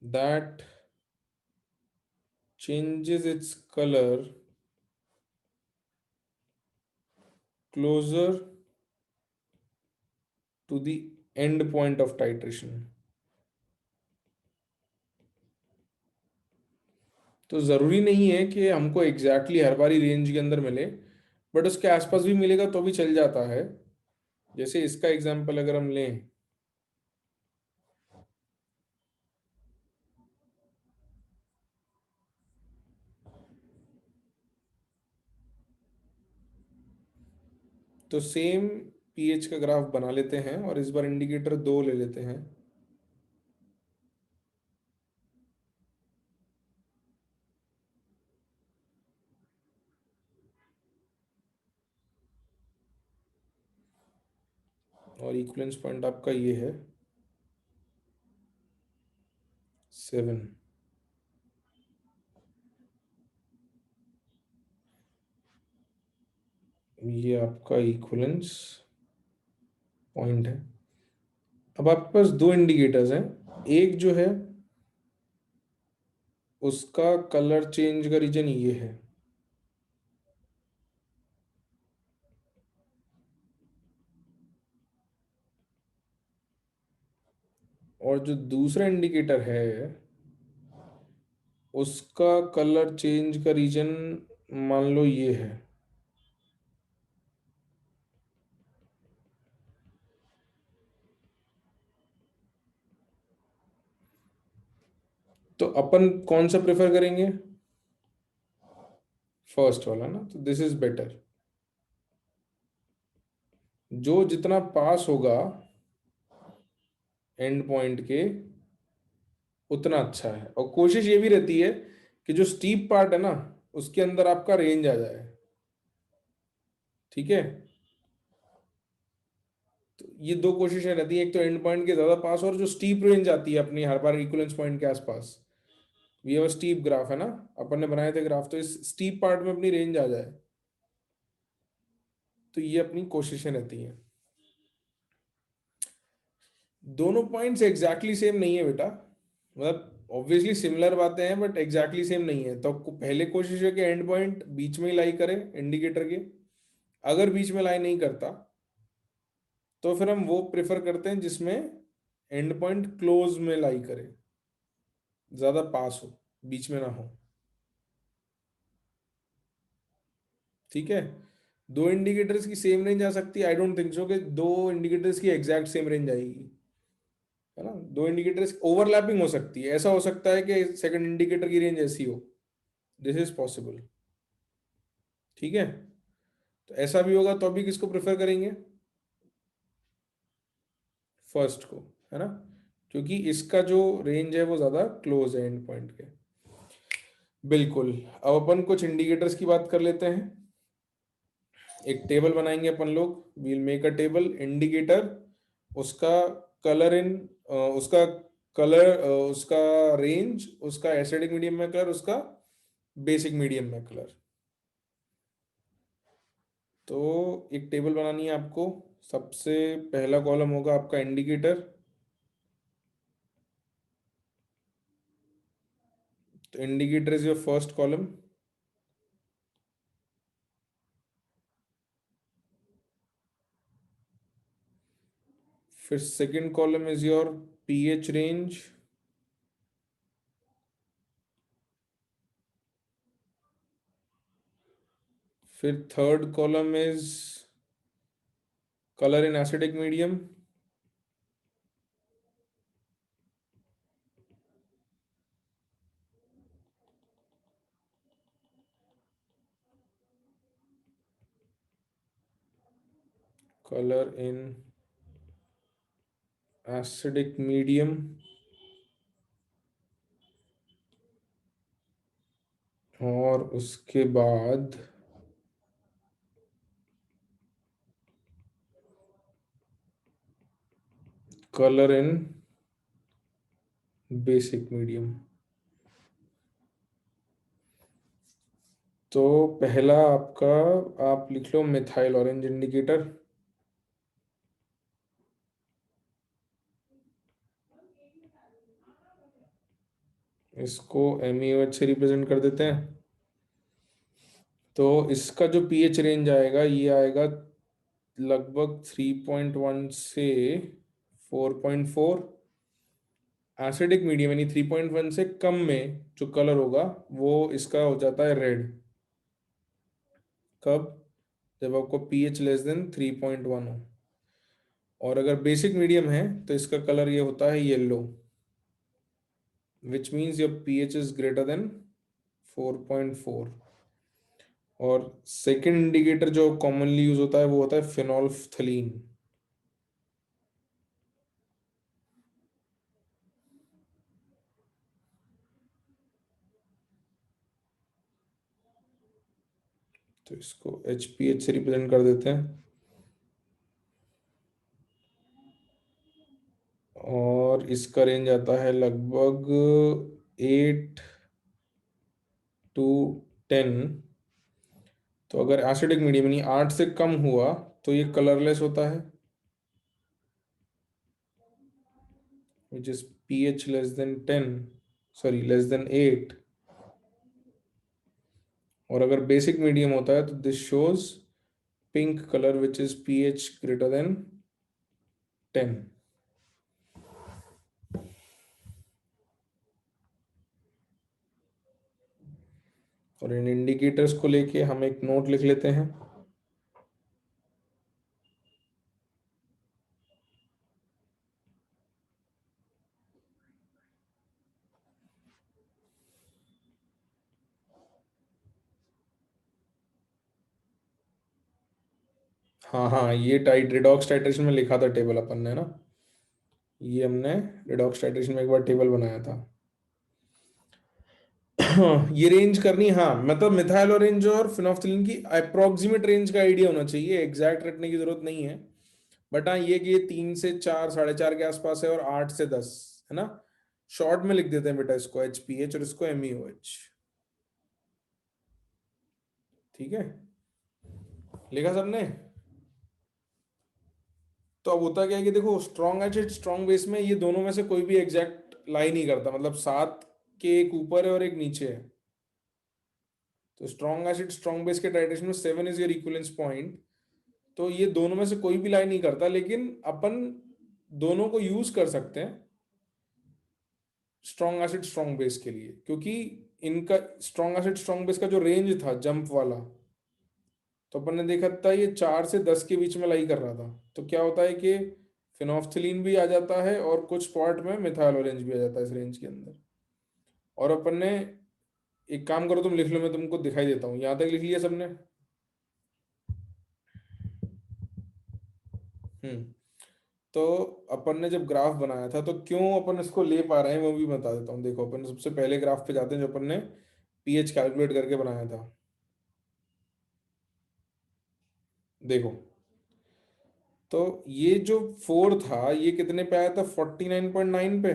that changes its color closer to the end point of titration। तो ज़रूरी नहीं है कि हमको एग्जैक्टली हर बारी रेंज के अंदर मिले, बट उसके आसपास भी मिलेगा तो भी चल जाता है। जैसे इसका एग्जांपल अगर हम लें, तो सेम पीएच का ग्राफ बना लेते हैं और इस बार इंडिकेटर 2 ले लेते हैं। और इक्विवेलेंस पॉइंट आपका ये है 7। ये आपका इक्विवेलेंस पॉइंट है। अब आपके पास दो इंडिकेटर्स हैं। एक जो है उसका कलर चेंज का रीजन ये है, और जो दूसरा इंडिकेटर है उसका कलर चेंज का रीजन मान लो ये है। तो अपन कौन सा प्रेफर करेंगे? फर्स्ट वाला ना, तो दिस इज बेटर। जो जितना पास होगा एंड पॉइंट के उतना अच्छा है, और कोशिश ये भी रहती है कि जो स्टीप पार्ट है ना उसके अंदर आपका रेंज आ जाए। ठीक है, तो ये दो कोशिशें रहती है, एक तो एंड पॉइंट के ज्यादा पास और जो स्टीप रेंज आती है अपनी हर बार इक्विवेलेंस पॉइंट के आसपास। ये वो स्टीप ग्राफ है ना, अपन ने बनाए थे ग्राफ, तो इस स्टीप पार्ट में अपनी रेंज आ जाए। तो ये अपनी कोशिशें रहती हैं। दोनों पॉइंट्स एग्जैक्टली सेम नहीं है बेटा, मतलब ऑब्वियसली सिमिलर बातें हैं बट एग्जैक्टली सेम नहीं है। तो पहले कोशिश है कि एंड पॉइंट बीच में ही लाई करे इंडिकेटर के। अगर बीच में लाई नहीं करता तो फिर हम वो प्रेफर करते हैं जिसमें एंड पॉइंट क्लोज में लाई करे, ज्यादा पास हो, बीच में ना हो। ठीक है, दो इंडिकेटर्स की सेम रेंज आ सकती है? आई डोंट थिंक सो कि दो इंडिकेटर्स की एग्जैक्ट सेम रेंज आएगी, है ना। दो इंडिकेटर्स ओवरलैपिंग हो सकती है, ऐसा हो सकता है कि सेकंड इंडिकेटर की रेंज ऐसी हो। This is possible. ठीक है, तो ऐसा भी होगा तो अभी किसको प्रेफर करेंगे? फर्स्ट को, है ना, क्योंकि इसका जो रेंज है वो ज्यादा क्लोज है एंड पॉइंट के। बिल्कुल। अब अपन कुछ इंडिकेटर्स की बात कर लेते हैं। एक टेबल बनाएंगे अपन लोग, we'll make a table indicator, उसका कलर इन, उसका कलर, उसका रेंज, उसका एसिडिक मीडियम में कलर, उसका बेसिक मीडियम में कलर। तो एक टेबल बनानी है आपको। सबसे पहला कॉलम होगा आपका इंडिकेटर, तो indicator is your first column, फिर second column is your pH range, फिर third column is colour in acidic medium, colour in acidic medium, और उसके बाद कलर इन बेसिक मीडियम। तो पहला आपका, आप लिख लो मिथाइल ऑरेंज इंडिकेटर, इसको MEOH से रिप्रेजेंट कर देते हैं। तो इसका जो पीएच रेंज आएगा ये आएगा लगभग 3.1 से 4.4। एसिडिक मीडियम यानी 3.1 से कम में जो कलर होगा वो इसका हो जाता है रेड। कब? जब आपको पीएच लेस देन 3.1 हो। और अगर बेसिक मीडियम है तो इसका कलर ये होता है yellow, which means your pH is greater than 4.4। और सेकेंड इंडिकेटर जो कॉमनली यूज होता है वो होता है फिनोल्फ्थलीन। तो इसको HPH से रिप्रेजेंट कर देते हैं। और इसका रेंज आता है लगभग 8 to 10। तो अगर एसिडिक मीडियम यानी 8 से कम हुआ तो ये कलरलेस होता है, which is pH less than 10, sorry less than 8। और अगर बेसिक मीडियम होता है तो this shows pink colour which is pH greater than 10। और इन इंडिकेटर्स को लेके हम एक नोट लिख लेते हैं। हाँ हाँ, ये रिडॉक्स टाइट्रेशन में लिखा था टेबल अपन ने ना, ये हमने रिडॉक्स टाइट्रेशन में एक बार टेबल बनाया था। ये रेंज करनी, हाँ मतलब मिथाइल ऑरेंज और फिनोल्फ्थलीन की अप्रोक्सीमेट रेंज का आइडिया होना चाहिए, एग्जैक्ट रखने की जरूरत नहीं है। बट हाँ ये कि ये 3 से 4, 4.5 के आसपास है, और 8 से 10 है ना। शॉर्ट में लिख देते हैं बेटा इसको HPH और इसको MEOH। ठीक है, लिखा सबने? तो अब होता क्या है कि देखो स्ट्रॉन्ग एसिड स्ट्रॉन्ग बेस में ये दोनों में से कोई भी एग्जैक्ट लाई नहीं करता, मतलब 7 के एक ऊपर है और एक नीचे है। तो स्ट्रॉन्ग एसिड स्ट्रॉन्ग बेस के टाइट्रेशन में 7 इज योर इक्विवेलेंस पॉइंट। तो ये दोनों में से कोई भी लाई नहीं करता, लेकिन अपन दोनों को यूज कर सकते हैं स्ट्रॉन्ग एसिड स्ट्रॉन्ग बेस के लिए, क्योंकि इनका स्ट्रॉन्ग एसिड स्ट्रॉन्ग बेस का जो रेंज था जंप वाला, तो अपन ने देखा था ये 4 से 10 के बीच में लाई कर रहा था। तो क्या होता है कि फिनोल्फ्थलीन भी आ जाता है और कुछ पार्ट में मिथाइल ऑरेंज भी आ जाता है इस रेंज के अंदर। और अपन ने एक काम करो, तुम लिख लो, मैं तुमको दिखाई देता हूँ। यहाँ तक लिख लिया सबने? हम्म। तो अपन ने जब ग्राफ बनाया था तो क्यों अपन इसको ले पा रहे हैं वो भी बता देता हूँ। देखो अपन सबसे पहले ग्राफ पे जाते हैं जो अपन ने पीएच कैलकुलेट करके बनाया था। देखो, तो ये जो 4 था ये कितने पे आया था? 49.9 पे।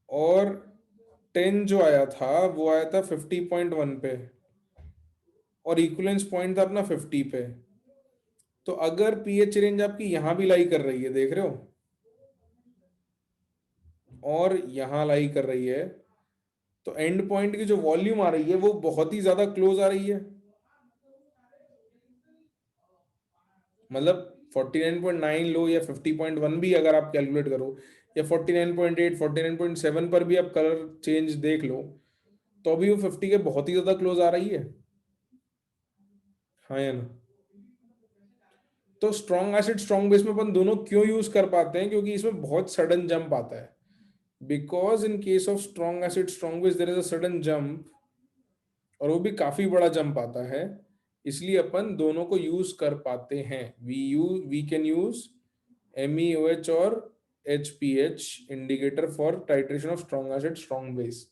और 10 जो आया था वो आया था 50.1 पे। और इक्विवेलेंस पॉइंट था अपना 50 पे। तो अगर पीएच रेंज आपकी यहां भी लाई कर रही है, देख रहे हो, और यहाँ लाई कर रही है, तो एंड पॉइंट की जो वॉल्यूम आ रही है वो बहुत ही ज्यादा क्लोज आ रही है। मतलब 49.9 लो या 50.1 भी अगर आप कैलकुलेट करो, या 49.8 49.7 पर भी आप कलर चेंज देख लो, तो अभी वो 50 के बहुत ही ज्यादा क्लोज आ रही है। हाँ या ना? तो स्ट्रॉन्ग एसिड स्ट्रॉन्ग बेस में अपन दोनों क्यों यूज कर पाते हैं? क्योंकि इसमें बहुत सडन जंप आता है। Because in case of strong acid strong base there is a sudden jump, और वो भी काफी बड़ा जंप आता है। इसलिए अपन दोनों को यूज कर पाते हैं। वी कैन यूज MEOH और HPH indicator for titration of strong acid strong base.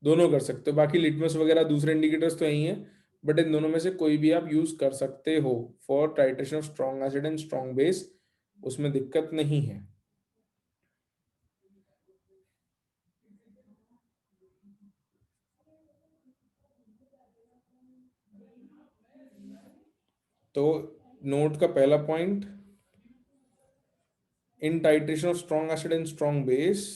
दोनों कर सकते हो। बाकी लिटमस वगैरह दूसरे इंडिकेटर्स तो यही हैं, बट इन दोनों में से कोई भी आप यूज कर सकते हो for titration of strong acid and strong base. उसमें दिक्कत नहीं है। तो नोट का पहला point, in titration of strong acid and strong base,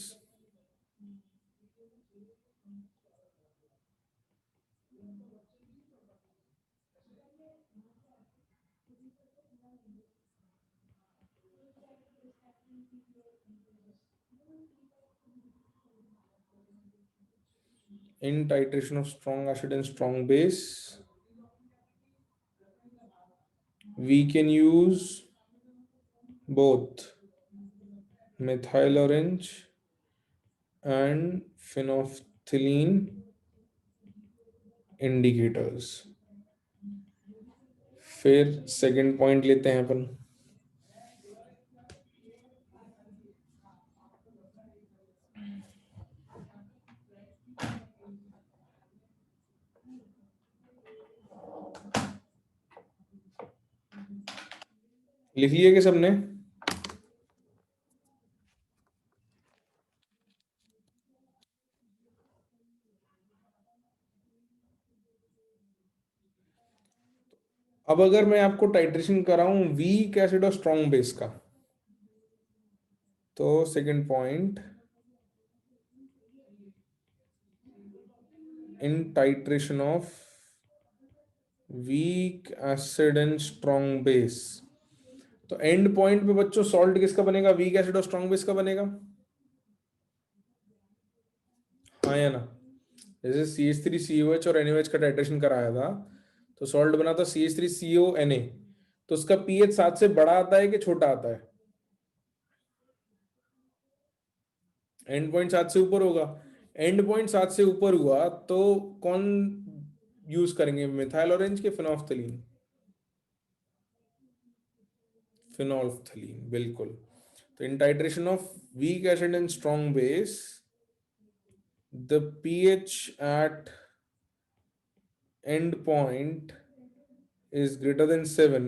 in titration of strong acid and strong base, we can use both methyl orange and phenolphthalein indicators। फिर second point लेते हैं अपन। लिख लिए कि सबने? अब अगर मैं आपको टाइट्रेशन कराऊं वीक एसिड और स्ट्रॉन्ग बेस का, तो second point, in titration of weak acid and strong base, तो एंड पॉइंट पे बच्चों सॉल्ट किसका बनेगा? वीक एसिड और स्ट्रॉन्ग बेस का बनेगा। हाँ या ना? जैसे CH3COH और NaOH का टाइट्रेशन कराया था, तो सॉल्ट बना था CH3CONa। तो उसका pH 7 से बड़ा आता है कि छोटा आता है? एंड पॉइंट 7 से ऊपर होगा। एंड पॉइंट 7 से ऊपर हुआ तो कौन यूज करेंगे, मिथाइल ऑरेंज के फिनोल्फथलीन? फिनोल्फथलीन, बिल्कुल। तो in titration of weak acid and strong base, the pH at end point is greater than 7,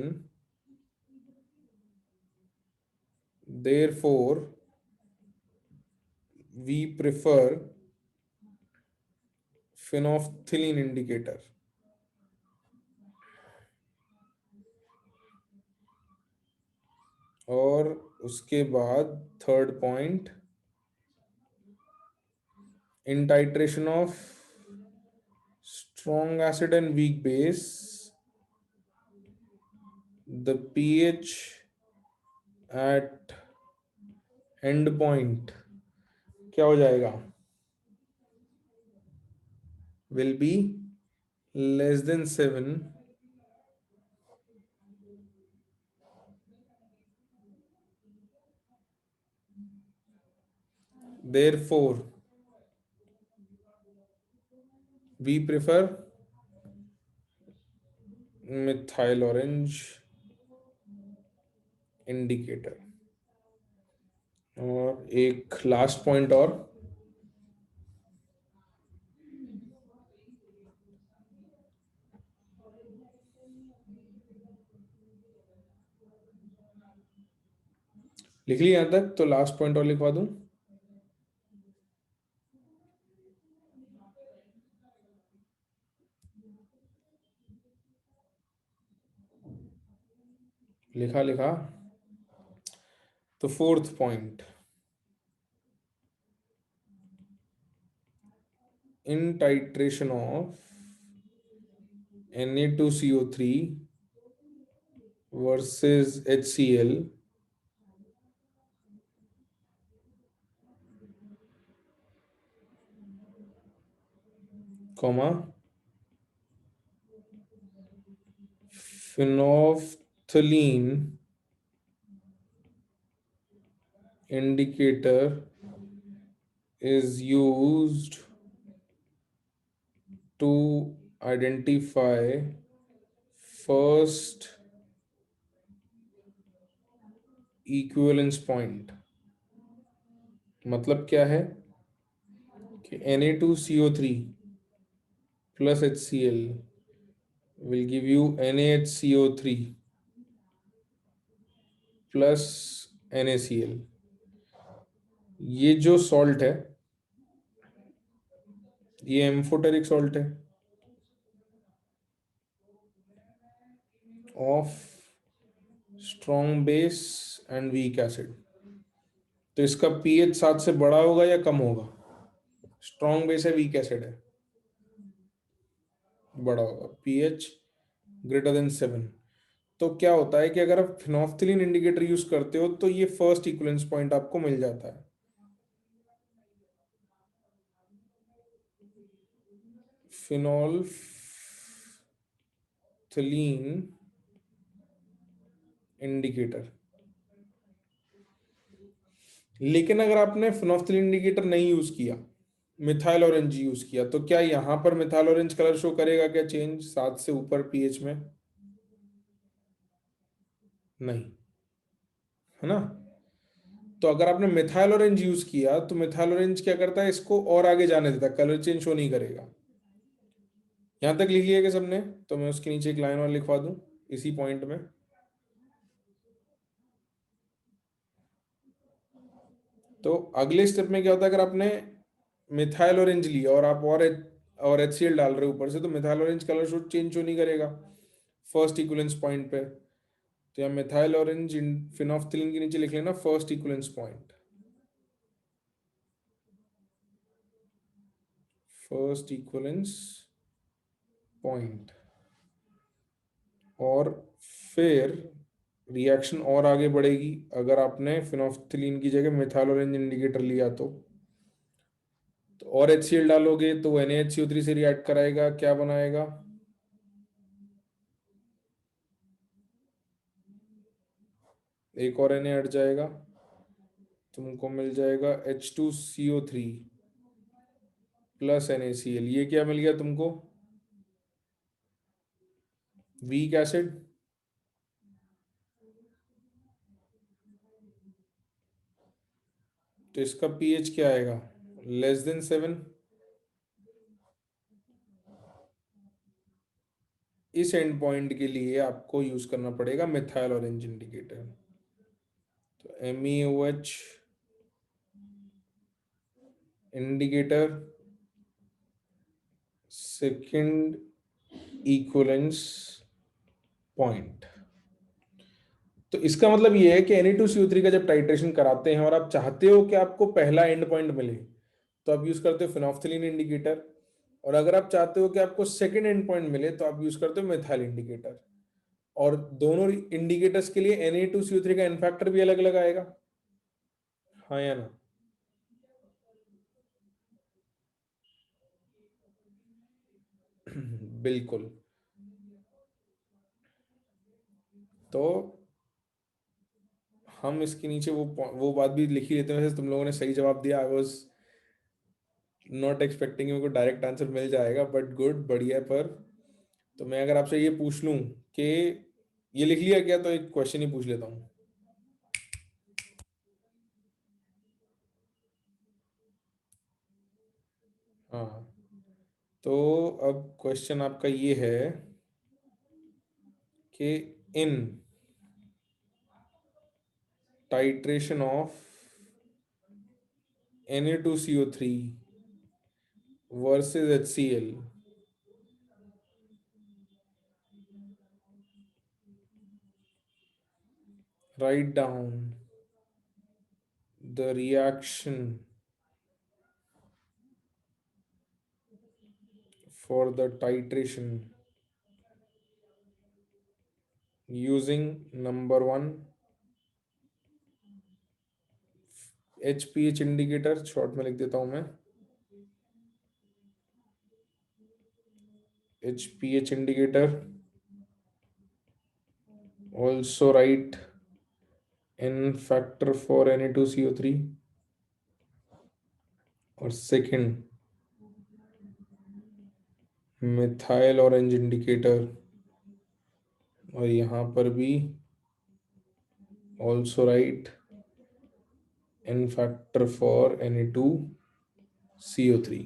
therefore we prefer phenolphthalein indicator। और उसके बाद third point, in titration of strong acid and weak base, the pH at end point क्या हो जाएगा? Will be less than 7, therefore we prefer methyl orange indicator। और एक last point और, लिख लिया यहां तक? तो लास्ट पॉइंट और लिखवा दूं? लिखा लिखा। तो fourth point, in titration of Na2CO3 versus HCl, comma, phenolphthalein indicator is used to identify first equivalence point। मतलब क्या है कि Na2CO3 plus HCl will give you NaHCO3 plus NaCl। ये जो सॉल्ट है ये एम्फोटेरिक सॉल्ट है of strong base and weak acid. तो इसका पीएच 7 से बड़ा होगा या कम होगा? स्ट्रॉन्ग बेस है, वीक एसिड है, बड़ा होगा, पीएच ग्रेटर देन 7। तो क्या होता है कि अगर आप फिनोफ्थिलीन इंडिकेटर यूज करते हो तो ये फर्स्ट इक्विवेलेंस पॉइंट आपको मिल जाता है। Phenolphthalein indicator. लेकिन अगर आपने फिनोफ्थिलीन इंडिकेटर नहीं यूज किया, मिथाइल ऑरेंज यूज किया, तो क्या यहां पर मिथाइल ऑरेंज कलर शो करेगा क्या चेंज 7 से ऊपर पीएच में? नहीं, है ना। तो अगर आपने मिथाइल ऑरेंज यूज किया तो मिथाइल ऑरेंज क्या करता है, इसको और आगे जाने देता है, कलर चेंज शो नहीं करेगा। यहां तक लिख लिया कि सबने? तो मैं उसके नीचे एक लाइन और लिखवा दूं इसी पॉइंट में। तो अगले स्टेप में क्या होता है, अगर आपने मिथाइल ऑरेंज लिया और आप और HCl डाल रहे हो ऊपर से, तो methyl orange colour show change क्यों नहीं करेगा फर्स्ट इक्विवेलेंस पॉइंट पे? तो यहाँ मिथाइल ऑरेंज फिनोफ्थिलीन के नीचे लिख लेना first equivalence point, first equivalence point. और फिर रिएक्शन और आगे बढ़ेगी अगर आपने फिनोफ्थिलीन की जगह मिथाइल ऑरेंज इंडिकेटर लिया तो और HCl डालोगे तो NaHCO3 से रिएक्ट कराएगा, क्या बनाएगा? एक और Na हट जाएगा, तुमको मिल जाएगा H2CO3 प्लस NaCl। ये क्या मिल गया तुमको? Weak acid. तो इसका पीएच क्या आएगा? Less than 7। इस एंड पॉइंट के लिए आपको यूज करना पड़ेगा मिथाइल ऑरेंज इंडिकेटर। तो MEOH indicator second equivalence point. तो इसका मतलब ये है कि Na2CO3 का जब टाइट्रेशन कराते हैं और आप चाहते हो कि आपको पहला एंड पॉइंट मिले, तो आप यूज करते हो फिनोफ्थिलीन इंडिकेटर। और अगर आप चाहते हो कि आपको सेकंड एंड पॉइंट मिले तो आप यूज करते हो मिथाइल इंडिकेटर। और दोनों इंडिकेटर्स के लिए Na2CO3 का एन फैक्टर भी अलग अलग आएगा, हाँ या ना? बिल्कुल। तो हम इसके नीचे वो बात भी लिख ही लेते हैं। वैसे तुम लोगों ने सही जवाब दिया, आई वाज नॉट एक्सपेक्टिंग मेरे को डायरेक्ट आंसर मिल जाएगा, बट गुड, बढ़िया। पर तो मैं अगर आपसे ये पूछ लूं कि ये लिख लिया क्या, तो एक क्वेश्चन ही पूछ लेता हूँ। हाँ, तो अब क्वेश्चन आपका ये है कि इन titration of Na2CO3 versus HCl, write down the reaction for the titration using number one HPH indicator, short में लिख देता हूं मैं HPH indicator, also write n factor for Na2CO3, और सेकंड मिथाइल ऑरेंज इंडिकेटर, और यहां पर भी also write n factor for Na2CO3।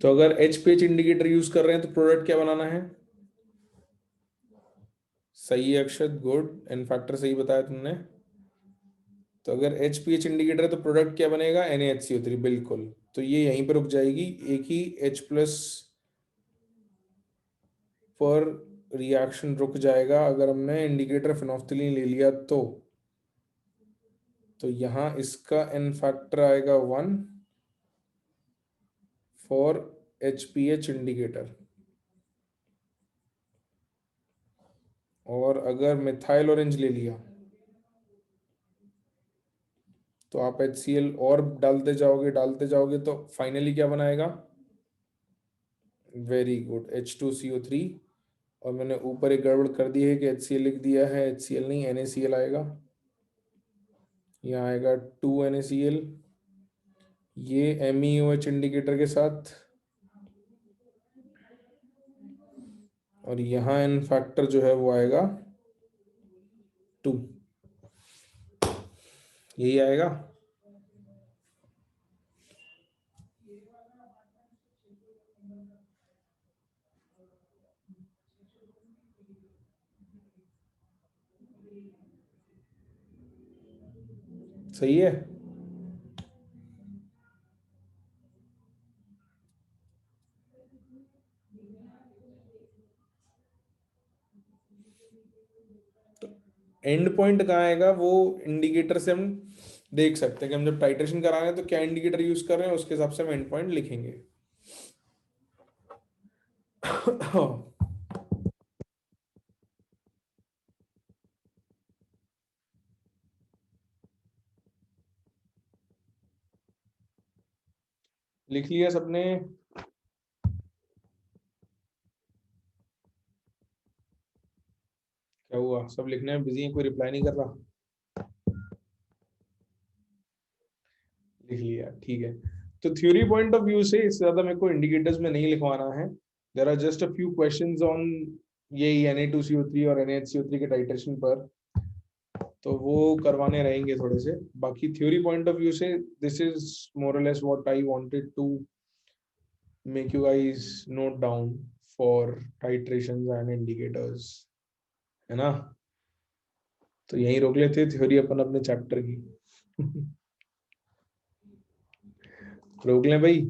तो अगर HPH इंडिकेटर यूज कर रहे हैं तो प्रोडक्ट क्या बनाना है? सही है अक्षत, गुड, एन फैक्टर सही बताया तुमने। तो अगर HPH इंडिकेटर है तो प्रोडक्ट क्या बनेगा? NaHCO3, बिल्कुल। तो ये यहीं पर रुक जाएगी, एक ही H प्लस पर रिएक्शन रुक जाएगा अगर हमने इंडिकेटर फिनोल्फथालीन ले लिया तो यहां इसका एन फैक्टर आएगा 1 फॉर HPH इंडिकेटर। और अगर मिथाइल ऑरेंज ले लिया तो आप HCl और डालते जाओगे तो फाइनली क्या बनाएगा? Very good, H2CO3। और मैंने ऊपर एक गड़बड़ कर दी है कि HCl लिख दिया है, HCl नहीं NaCl आएगा। यहाँ आएगा 2NaCl, ये MEOH इंडिकेटर के साथ, और यहाँ एन फैक्टर जो है वो आएगा 2, यही आएगा। सही है। एंड पॉइंट कहाँ आएगा वो इंडिकेटर से हम देख सकते हैं कि हम जब टाइट्रेशन करा रहे हैं तो क्या इंडिकेटर यूज कर रहे हैं, उसके हिसाब से हम एंड पॉइंट लिखेंगे। लिख लिया सबने? क्या हुआ, सब लिखने में बिजी है, कोई रिप्लाई नहीं कर रहा? लिख लिया, ठीक है। तो थ्योरी पॉइंट ऑफ व्यू से इससे ज्यादा मेरे को इंडिकेटर्स में नहीं लिखवाना है। There are just a few questions on यही Na2CO3 और NaHCO3 के टाइट्रेशन पर, तो वो करवाने रहेंगे थोड़े से। बाकी थ्योरी पॉइंट ऑफ व्यू से दिस इज मोर और less what I wanted to make you guys note down for titrations and indicators, है ना? तो यहीं रोक लेते थ्योरी अपन अपने चैप्टर की। रोक लें भाई।